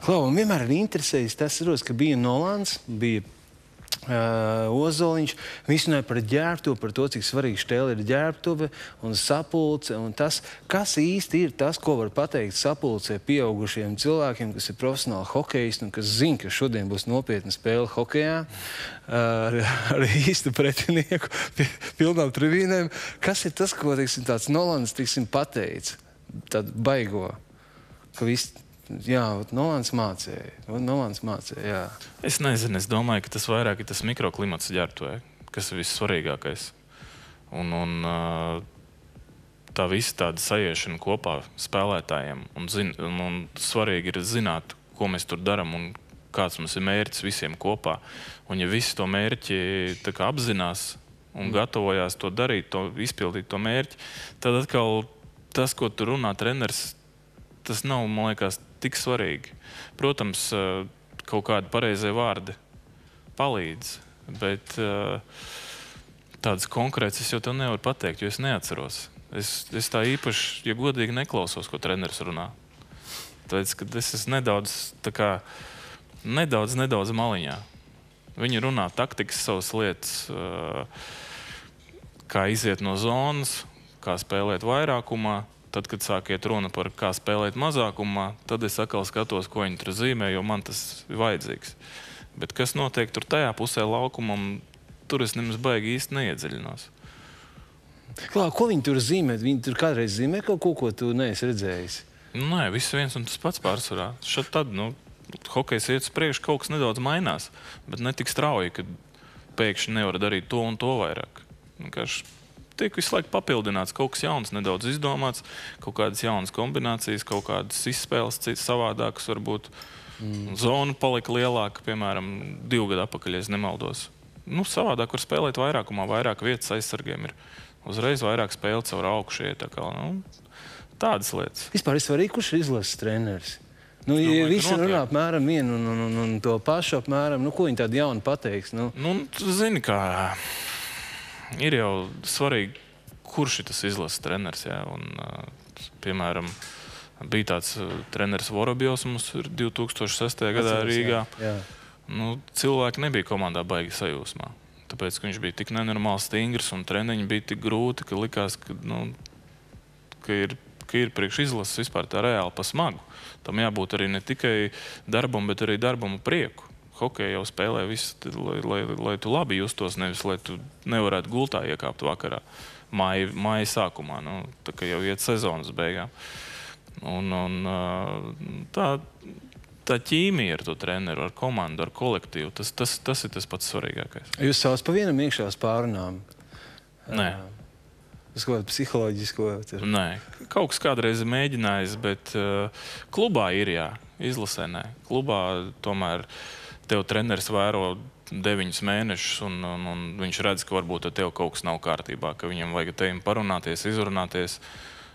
A: Klau, un vienmēr ir interesējis tas, ka bija Nolans, bija Ozoliņš. Viņš runāja par ģērbtuvi, par to, cik svarīgi štēle ir ģērbtuve un sapulce. Un tas, kas īsti ir tas, ko var pateikt sapulcē pieaugušiem cilvēkiem, kas ir profesionāli hokejisti un kas zina, ka šodien būs nopietna spēle hokejā ar īstu pretinieku, pilnām tribīnēm. Kas ir tas, ko tāds Nolans pateica? Tādu baigo, ka viss... Jā, Nolans mācīja, jā.
D: Es nezinu, es domāju, ka tas vairāk ir tas mikroklimats ģērbtuvē, kas ir vissvarīgākais. Tā visa tāda sajiešana kopā spēlētājiem. Un svarīgi ir zināt, ko mēs tur daram un kāds mums ir mērķis visiem kopā. Un ja visi to mērķi tā kā apzinās un gatavojās to darīt, izpildīt to mērķi, tad atkal tas, ko tur runā treneris, tas nav, man liekas, tik svarīgi. Protams, kaut kādi pareizie vārdi palīdz, bet tādas konkrētas es jau tev nevaru pateikt, jo es neatceros. Es tā īpaši, ja godīgi, neklausos, ko treneris runā. Tāpēc, ka es esmu nedaudz maliņā. Viņi runā taktikas savas lietas, kā iziet no zonas, kā spēlēt vairākumā. Tad, kad sāk iet runa par kā spēlēt mazākumā, tad es atkal skatos, ko viņi tur zīmē, jo man tas ir vajadzīgs. Bet kas notiek tur tajā pusē laukumam, tur es nemaz baigi īsti neiedziļinos.
A: Klā, ko viņi tur zīmē? Viņi tur kādreiz zīmē kaut ko tu neesi redzējis?
D: Nē, viss viens un tas pats pārsvarā. Šad tad, hokejs iet uz priekšu, kaut kas nedaudz mainās, bet ne tik strauji, ka pēkšņi nevar darīt to un to vairāk. Vienkārši tiek visu laiku papildināts, kaut kas jauns, nedaudz izdomāts, kaut kādas jaunas kombinācijas, kaut kādas izspēles, citas savādākas varbūt. Zona palika lielāka, piemēram, 2 gadu atpakaļ, ja es nemaldos. Savādāk var spēlēt vairākumā, vairāk vietas aizsargiem ir. Uzreiz vairāk spēle caur augšu iet, tādas lietas.
A: Vispār ir svarīgi, kurš ir izlases treneris? Ja visi runā apmēram vienu un to pašu apmēram, ko viņi tādu jaunu pateiks?
D: Tu zini, kā ir jau svarīgi, kurš ir tas izlases treneris, jā. Un, piemēram, bija tāds treneris Vorobjovs mums 2006. gadā Rīgā.
A: Jā.
D: Cilvēki nebija komandā baigi sajūsmā. Tāpēc, ka viņš bija tik nenormāli stingrs un treniņi bija tik grūti, ka likās, ka ir priekš izlases vispār tā reāli pa smagu. Tam jābūt arī ne tikai darbam, bet arī darbamu prieku. Hokeja jau spēlē visu, lai tu labi justos, nevis lai tu nevarētu gultā iekāpt vakarā. Māja sākumā, tā kā jau iet sezonas beigām. Tā ķīmija ar to treneru, ar komandu, ar kolektīvu, tas ir tas pats svarīgākais.
A: Jūs savas pa vienam iekšā pārunām?
D: Nē.
A: Uz kaut kādu psiholoģisko?
D: Nē. Kaut kas kādreiz ir mēģinājis, bet klubā ir, jā, izlasē nē. Klubā tomēr tev treneris vēro 9 mēnešus un viņš redz, ka varbūt tev kaut kas nav kārtībā, ka viņam vajag tevim parunāties, izrunāties.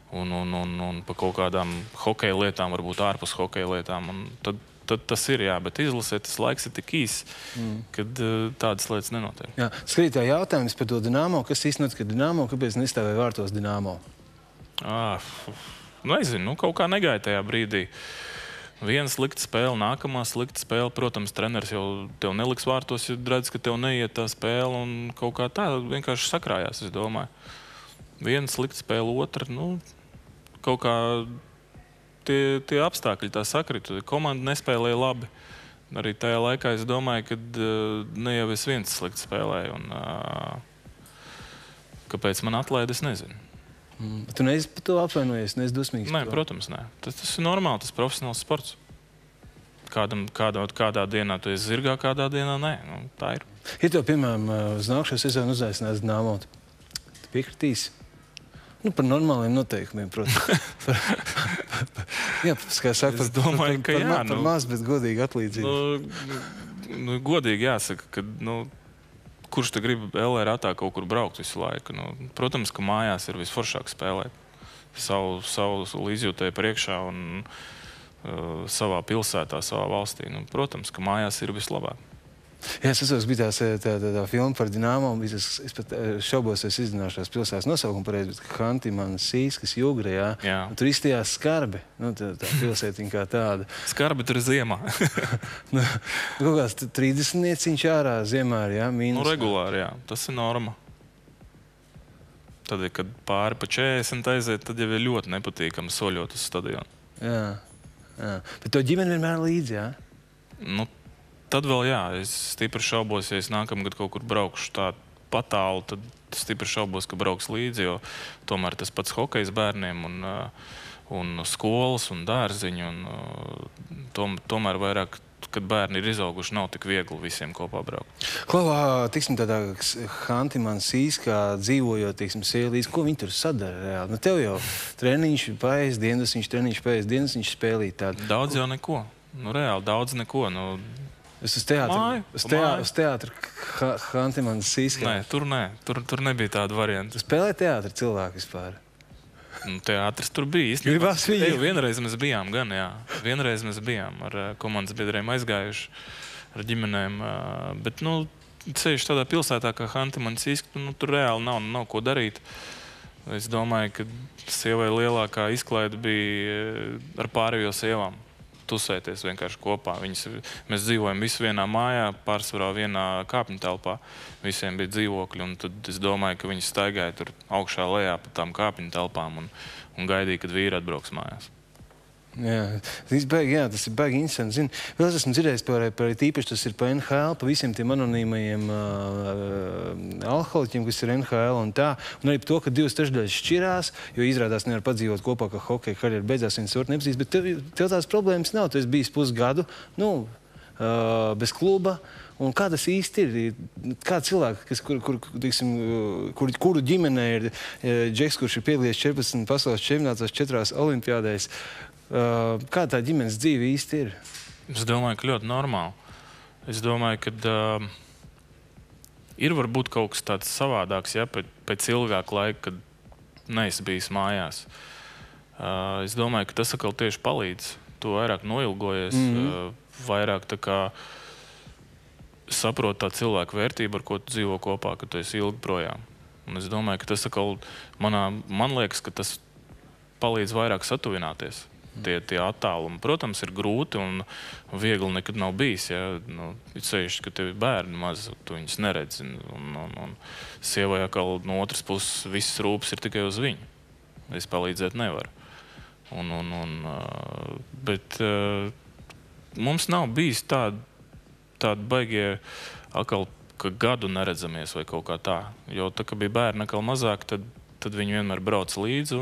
D: Un pa kaut kādām hokeja lietām, varbūt ārpus hokeja lietām. Tad tas ir, jā, bet izlasē tas laiks ir tik īss, kad tādas lietas nenotiek.
A: Jā, skatītāji jautājums par to Dinamo. Kas īsti notika Dinamo? Kāpēc nestāvēja vārtos Dinamo?
D: Nezinu, kaut kā negaida tajā brīdī. Viena slikta spēle, nākamā slikta spēle. Protams, treneris jau tev neliks vārtos, ja redz, ka tev neiet tā spēle. Un kaut kā tā vienkārši sakrājās, es domāju. Viena slikta spēle, otra, kaut kā tie apstākļi tā sakritu. Komanda nespēlēja labi. Arī tajā laikā es domāju, ka ne jau es viens slikti spēlēju. Kāpēc man atlaida, es nezinu.
A: Tu neesi par to apvainojies, neesi dusmīgs?
D: Nē, protams, nē. Tas ir normāli, tas profesionāls sports. Kādā dienā tu esi zirgā, kādā dienā nē. Tā ir.
A: Ja tev, piemēram, uz nākšo sezonu uzaicinās Dinamo, tu piekritīsi? Par normāliem noteikumiem, protams. Jā, kā saka, par maz, bet godīgi atlīdzību.
D: Godīgi jāsaka, ka kurš te grib LR-atā kaut kur braukt visu laiku. Protams, ka mājās ir visforšāk spēlēt. Savu līdzjūtēju priekšā un savā pilsētā, savā valstī. Protams, ka mājās ir vislabāk.
A: Jā, es atceros, bija tā filma par Dinamo. Es pat šaubos, es izzināšu tās pilsētas nosaukumu pareizi, bet Hantimans, Sīskas, Jugra, jā. Tur izstījās Skarbi. Tā pilsētiņa kā tāda.
D: Skarbi tur ziemā.
A: Kaut kāds 30 ārā ziemā, jā, mīnus.
D: Regulāri, jā. Tas ir norma. Tad, kad pāri pa 40 aiziet, tad jau ir ļoti nepatīkami soļot uz stadionu.
A: Jā. Bet to ģimeni vienmēr līdzi, jā?
D: Tad vēl jā, es stipri šaubos, ja es nākamgad kaut kur braukšu tā patālu, tad stipri šaubos, ka brauks līdzi, jo tomēr tas pats hokejs bērniem un skolas un dārziņi. Tomēr vairāk kad bērni ir izauguši, nav tik viegli visiem kopā braukt.
A: Klau, tiksim, tādā Hantimana Sīskā dzīvojot, tiksim, Sielīs, ko viņi tur sadara reāli? Nu, tev jau treniņš paies dienas, treniņš paies dienas, viņš spēlīt tādu.
D: Daudz jau neko. Nu, reāli daudz neko. Nu,
A: es uz teātri Hantimana Sīskā.
D: Nē, tur nebija tāda varianta.
A: Tu spēlē teātri cilvēku vispār?
D: Nu, teātris tur bija.
A: Gribās viņu?
D: Vienreiz mēs bijām gan, jā. Vienreiz mēs bijām ar komandas biedriem aizgājuši, ar ģimenēm. Bet, nu, ceļš tādā pilsētā kā Hantimana Sīska, nu, tur reāli nav ko darīt. Es domāju, ka sievai lielākā izklaide bija ar pārējo sievām. Tusēties vienkārši kopā. Mēs dzīvojam visi vienā mājā, pārsvarā vienā kāpņu telpā. Visiem bija dzīvokļi, un tad es domāju, ka viņi staigāja tur augšā lejā pa tām kāpņu telpām un gaidīja, kad vīri atbrauks mājās.
A: Jā, tas ir baigi interesanti. Zini, vēl es esmu dzirdējis par tīpaši tas ir pa NHL, pa visiem tiem anonīmajiem alkoholiķiem, kas ir NHL un tā. Un arī par to, ka 2/3 šķirās, jo izrādās nevar padzīvot kopā, ka hokeja karjera beidzās, viņas var nepazīst. Bet tev tās problēmas nav. Tu esi bijis pusgadu, bez kluba. Un kā tas īsti ir? Kā cilvēki, kuru ģimenē ir Džeks, kurš ir piedalījies 14 pasaules čempionātos, 4 olimpiādēs, kā tā ģimenes dzīve īsti ir?
D: Es domāju, ka ļoti normāli. Es domāju, ka ir varbūt kaut kas tāds savādāks, ja, pēc ilgāka laika, kad neesi bijis mājās. Es domāju, ka tas atkal tieši palīdz. Tu vairāk noilgojies, vairāk tā kā saprot tā cilvēku vērtību, ar ko tu dzīvo kopā, ka tu esi ilgi projām. Un es domāju, ka tas atkal man liekas, ka tas palīdz vairāk satuvināties. Tie attālumi, protams, ir grūti un viegli nekad nav bijis. Ja? Nu, ceļš, ka tev ir bērni maz, tu viņus neredzi. Un sievai atkal no otras puses viss rūpes ir tikai uz viņu. Es palīdzēt nevaru. Bet mums nav bijis tāda baigie atkal, ka gadu neredzamies vai kaut kā tā. Jo tā, ka bija bērni atkal mazāk, tad viņi vienmēr brauc līdzi.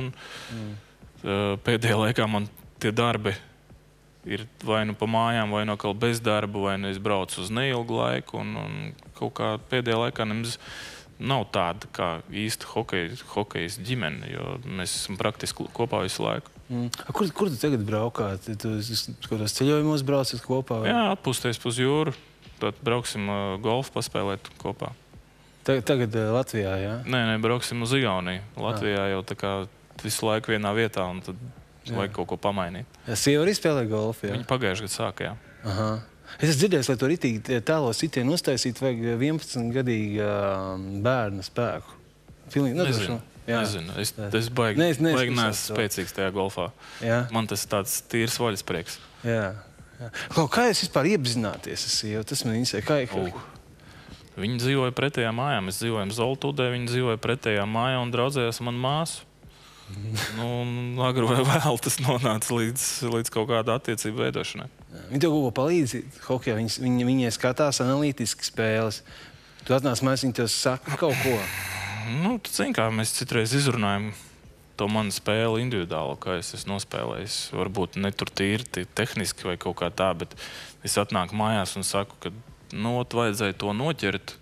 D: Pēdējā laikā man tie darbi ir vai nu pa mājām, vai nu atkal bez darba, vai nu es braucu uz neilgu laiku. Un kaut kā pēdējā laikā nemaz nav tāda kā īsta hokejas ģimene, jo mēs esam praktiski kopā visu laiku.
A: Kur tu tagad braukā? Tu kādos ceļojumos braucat kopā? Vai?
D: Jā, atpūsties uz jūru. Tad brauksim golfu paspēlēt kopā.
A: Tagad Latvijā, jā?
D: Nē, brauksim uz Igauniju. Latvijā jau tā kā visu laiku vienā vietā, un tad vajag kaut ko pamainīt.
A: Sieva arī spēlē golfu, jā?
D: Viņa pagājušajā gadā sāka, jā.
A: Aha. Es esmu dzirdējis, lai to ritīgi tālo sitienu uztaisīt, vajag 11-gadīga bērna spēku.
D: Nezinu. Es baigi neesmu spēcīgs tajā golfā. Jā. Man tas tāds tīrs vaļasprieks.
A: Jā. Kā jūs vispār iepazināties? Tas man interesē.
D: Viņi dzīvoja pretējā mājā. Mēs dzīvojam Zoltūdē, viņi dzīvoja pretējā mājā un draudzējās man māsu. Agri vai vēl tas nonāca līdz kaut kāda attiecību veidošanai.
A: Viņi tev kaut ko palīdz hokejā? Viņi skatās analītiski spēles. Tu atnāc mājās, viņi tev saka kaut ko?
D: Tu zini, kā mēs citreiz izrunājam to manu spēli individuāli, kā es esmu nospēlējis. Varbūt ne tur tīri tehniski vai kaut kā tā, bet es atnāku mājās un saku, ka vajadzēja to noķert.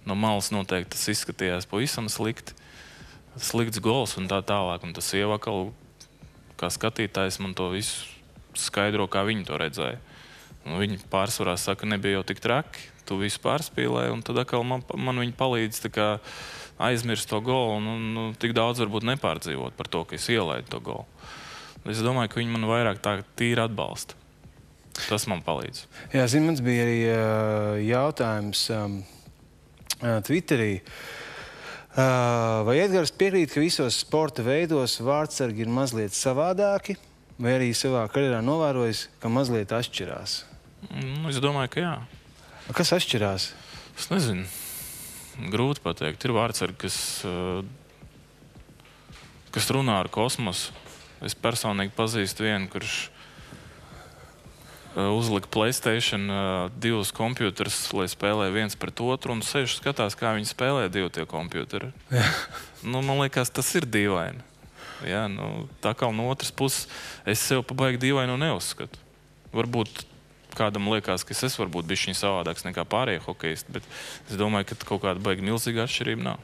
D: No malas noteikti tas izskatījās pavisam slikti. Slikts gols un tā tālāk. Un tas sieva kā skatītājs man to visu skaidro, kā viņi to redzēja. Viņi pārsvarā saka, nebija jau tik traki, tu visu pārspīlēji, un tad atkal man viņi palīdz tā kā aizmirst to golu un tik daudz varbūt nepārdzīvot par to, ka es ielaidu to golu. Es domāju, ka viņi man vairāk tā tīri atbalsta. Tas man palīdz.
A: Jā, zini, mums bija arī jautājums Twitterī. Vai Edgars piekrīt, ka visos sporta veidos vārdsargi ir mazliet savādāki, vai arī savā karjerā novērojis, ka mazliet atšķirās?
D: Es domāju, ka jā.
A: Kas atšķirās?
D: Es nezinu. Grūti pateikt. Ir vārdsargi, kas runā ar kosmosu. Es personīgi pazīstu vienu, kurš uzlika PlayStation 2 kompjuterus, lai spēlē viens pret otru, un sēž skatās, kā viņi spēlē divi tie kompjuteri. Man liekas, tas ir dīvaini. Ja, tā kā no otras puses es sev pabaigi dīvainu neuzskatu. Varbūt kādam liekas, ka es varbūt bišķiņ savādāks nekā pārējie hokeisti, bet es domāju, ka kaut kāda baigi milzīga atšķirība nav.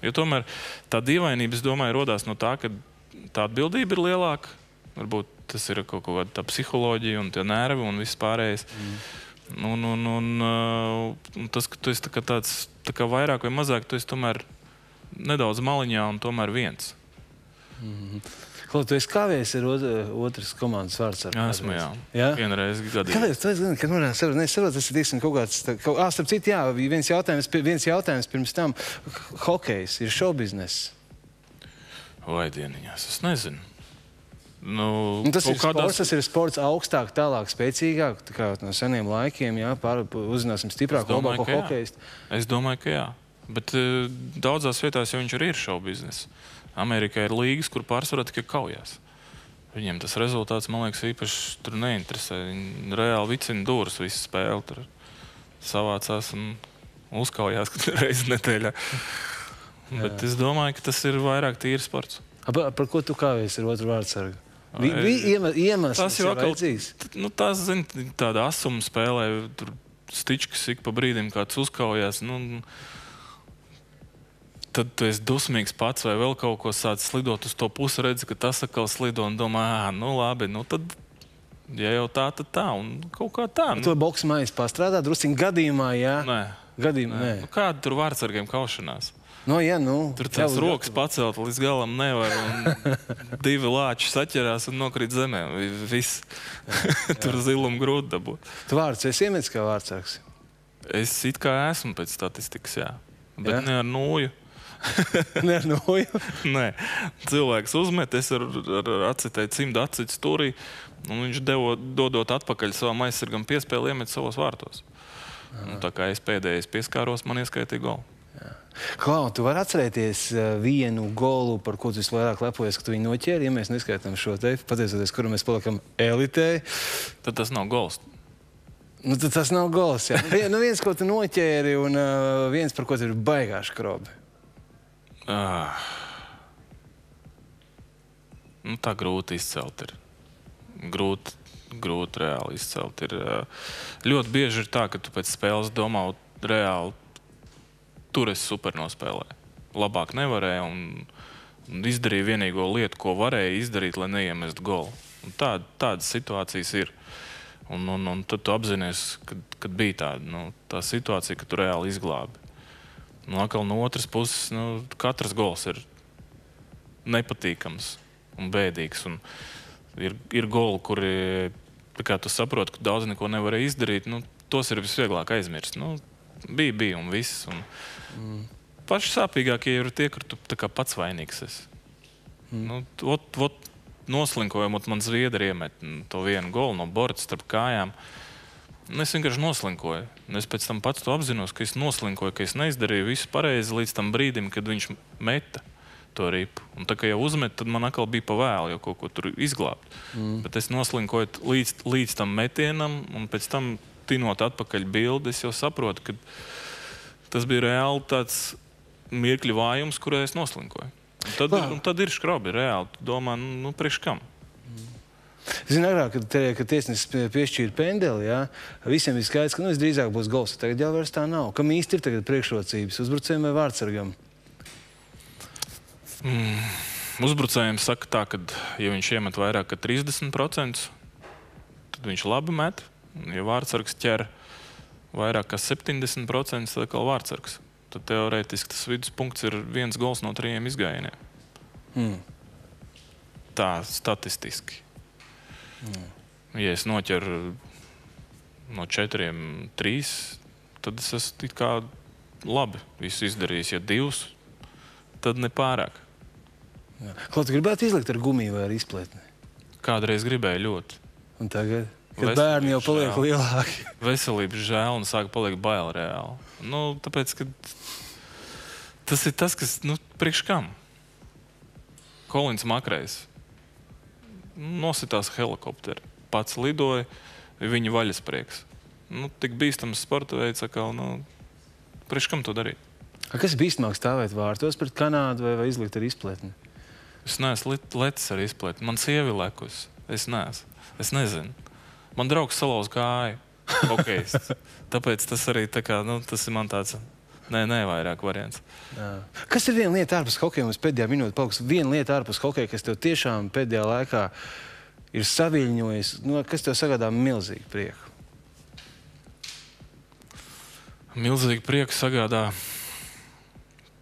D: Jo tomēr tā dīvainība, es domāju, rodās no tā, ka tā atbildība ir lielāka. Varbūt tas ir kaut kāda tā psiholoģija un tie nervi un viss pārējais. Un tas, ka tu esi tāds tā kā vairāk vai mazāk, tu esi tomēr nedaudz maliņā un tomēr viens.
A: Klau, tu esi kāvies ar otras komandas vārdsargu?
D: Esmu, jā. Vienreiz gadījumā.
A: Kāpēc? Tu esi, kad nesaprot, tas ir diezgan kaut kāds... Starp citu, jā, viens jautājums pirms tam. Hokejs ir šovbizness.
D: Vai dieniņās, es nezinu.
A: Tas ir sports augstāk, tālāk, spēcīgāk, tā kā no seniem laikiem, jā, uzzināsim stiprāk, labāko hokejistu.
D: Es domāju, ka jā. Bet daudzās vietās jau viņš arī ir šovbizness. Amerikā ir līgas, kur pārsvarā tikai kaujās. Viņiem tas rezultāts, man liekas, īpaši tur neinteresē. Viņi reāli vicina dūras visu spēli. Tur savācās un uzkaujās reizi nedēļā. Bet es domāju, ka tas ir vairāk tīri sports.
A: Par ko tu kāvies ar otru vārdsargu? Iemesls ir vajadzīgs?
D: Tās, zin, tāda asuma spēlē, tur stičkas ik pa brīdim kāds uzkaujās. Tad tu esi dusmīgs pats vai vēl kaut ko sāc slidot uz to pusi, redzi, ka tas atkal slido un domā, labi, tad, ja jau tā, tad tā, un kaut kā tā.
A: Tu boks mājas pastrādā, drusciņ gadījumā, jā? Nē.
D: Kāda tur vārdsargiem kaušanās?
A: Tur
D: tās rokas pacelt līdz galam nevar, un divi lāči saķerās un nokrīt zemē. Viss. Tur zilumu grūti dabūt.
A: Tu vārds esi iemetis kā vārdsargs?
D: Es it kā esmu pēc statistikas, jā. Bet ne ar nūju.
A: Ne ar nūju?
D: Nē. Cilvēks uzmet, es ar acitēju cimdu acits turī, un viņš dodot atpakaļ savam aizsargam piespēli iemet savos vārtos. Tā kā es pēdējais pieskāros, man ieskaitīja golu.
A: Klau, tu vari atcerēties vienu golu, par ko tu visvairāk lepojies, ka tu viņu noķēri, ja mēs neskaitām šo te, pateicoties, kuru mēs palikam elitē.
D: Tad tas nav gols.
A: Tad tas nav gols, jā. Viens, ko tu noķēri, un viens, par ko tu ir baigāši krobi.
D: Tā grūti izcelt ir. Grūti reāli izcelt ir. Ļoti bieži ir tā, ka tu pēc spēles domā reāli, tur es super nospēlēju. Labāk nevarēju un izdarīju vienīgo lietu, ko varēju izdarīt, lai neiemestu golu. Tādas situācijas ir. Un tad tu apzinies, kad bija tā situācija, ka tu reāli izglābi. Atkal no otras puses, katrs gols ir nepatīkams un bēdīgs. Un ir goli, kuri, kā tu saproti, ka daudz neko nevarēja izdarīt, tos ir visvieglāk aizmirst. Bija un viss. Paši sāpīgākie ir tie, kur tu tā kā pats vainīgs esi. Noslinkojot, man zviedri iemet to vienu golu no borta starp kājām. Es vienkārši noslinkoju. Es pēc tam pats to apzinos, ka es noslinkoju, ka es neizdarīju visu pareizi līdz tam brīdim, kad viņš meta to ripu. Un tā kā jau uzmet, tad man atkal bija pa vēlu jau kaut ko tur izglābt. Bet es noslinkoju līdz tam metienam, un pēc tam tinot atpakaļ bildi, es jau saprotu, ka tas bija reāli tāds mirkļu vājums, kurā es noslinkoju. Un tad ir škrobi reāli. Tu domā, priekš kam?
A: Zini, agrāk, kad tiesnesis piešķīra pendeli, visiem bija skaidrs, ka visdrīzāk būs gols. Tagad jau vairs tā nav. Kam īsti ir tagad priekšrocības? Uzbrucējiem vai vārdsargam?
D: Uzbrucējiem saka tā, ka ja viņš iemet vairāk kā 30%, tad viņš labi met. Ja vārdsargs ķer vairāk kā 70%, tad atkal vārdsargs. Tad teorētiski tas viduspunkts ir 1 gols no 3 izgājieniem. Tā statistiski. Ja es noķeru no 4, 3, tad es esmu it kā labi visu izdarījis. Ja 2, tad nepārāk.
A: Klau, tu gribētu izlikt ar gumiju vai ar izpletni?
D: Kādreiz gribēju ļoti.
A: Un tagad? Kad bērni jau paliek lielāki.
D: Veselības žēl un sāk paliek bail reāli. Tāpēc, ka tas ir tas, kas, priekš kam? Kolins Makrejs nositās helikopteri. Pats lidoja, viņa vaļasprieks. Tik bīstams sporta veids, priekš kam to darīt?
A: Kas ir bīstamāk stāvēt vārtos pret Kanādu vai izlikt ar izpletni?
D: Es neesmu lecis ar izpletni. Man sievi lekus. Es neesmu. Es nezinu. Man draugs salauz kāju. hokejists. Tāpēc tas arī tā kā, tas ir man tāds vairāk variants.
A: Jā. Kas ir viena lieta ārpus hokeja? Mums pēdējā minūte paliks viena lieta ārpus hokeja, kas tev tiešām pēdējā laikā ir saviļņojis, kas tev sagādā milzīgu prieku?
D: Milzīgi prieku sagādā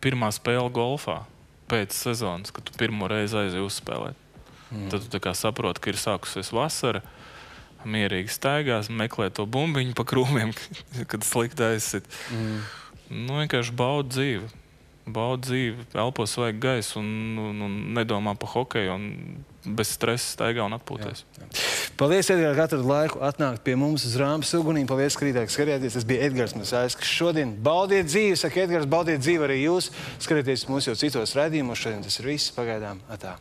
D: pirmā spēle golfā pēc sezonas, kad tu pirmo reizi aizies uzspēlēt. Tad tu tā kā saproti, ka ir sākusies vasara, mierīgi staigās, meklē to bumbiņu pa krūmiem, kad slikti aizsit. Vienkārši baudi dzīvi. Baudi dzīvi, elpo svaigu gaisu un nedomā par hokeju un bez stresa staigā un atpūties.
A: Paldies, Edgars, ka atradi laiku atnākt pie mums uz Rāmpas ugunīm. Paldies, skatītāji, ka skatījāties. Tas bija Edgars Masājs, kas šodien baudiet dzīvi. Saka, Edgars, baudiet dzīvi arī jūs. Skatieties mūsu jau citos raidījumos. Šodien tas ir viss. Pagaidām. Atā.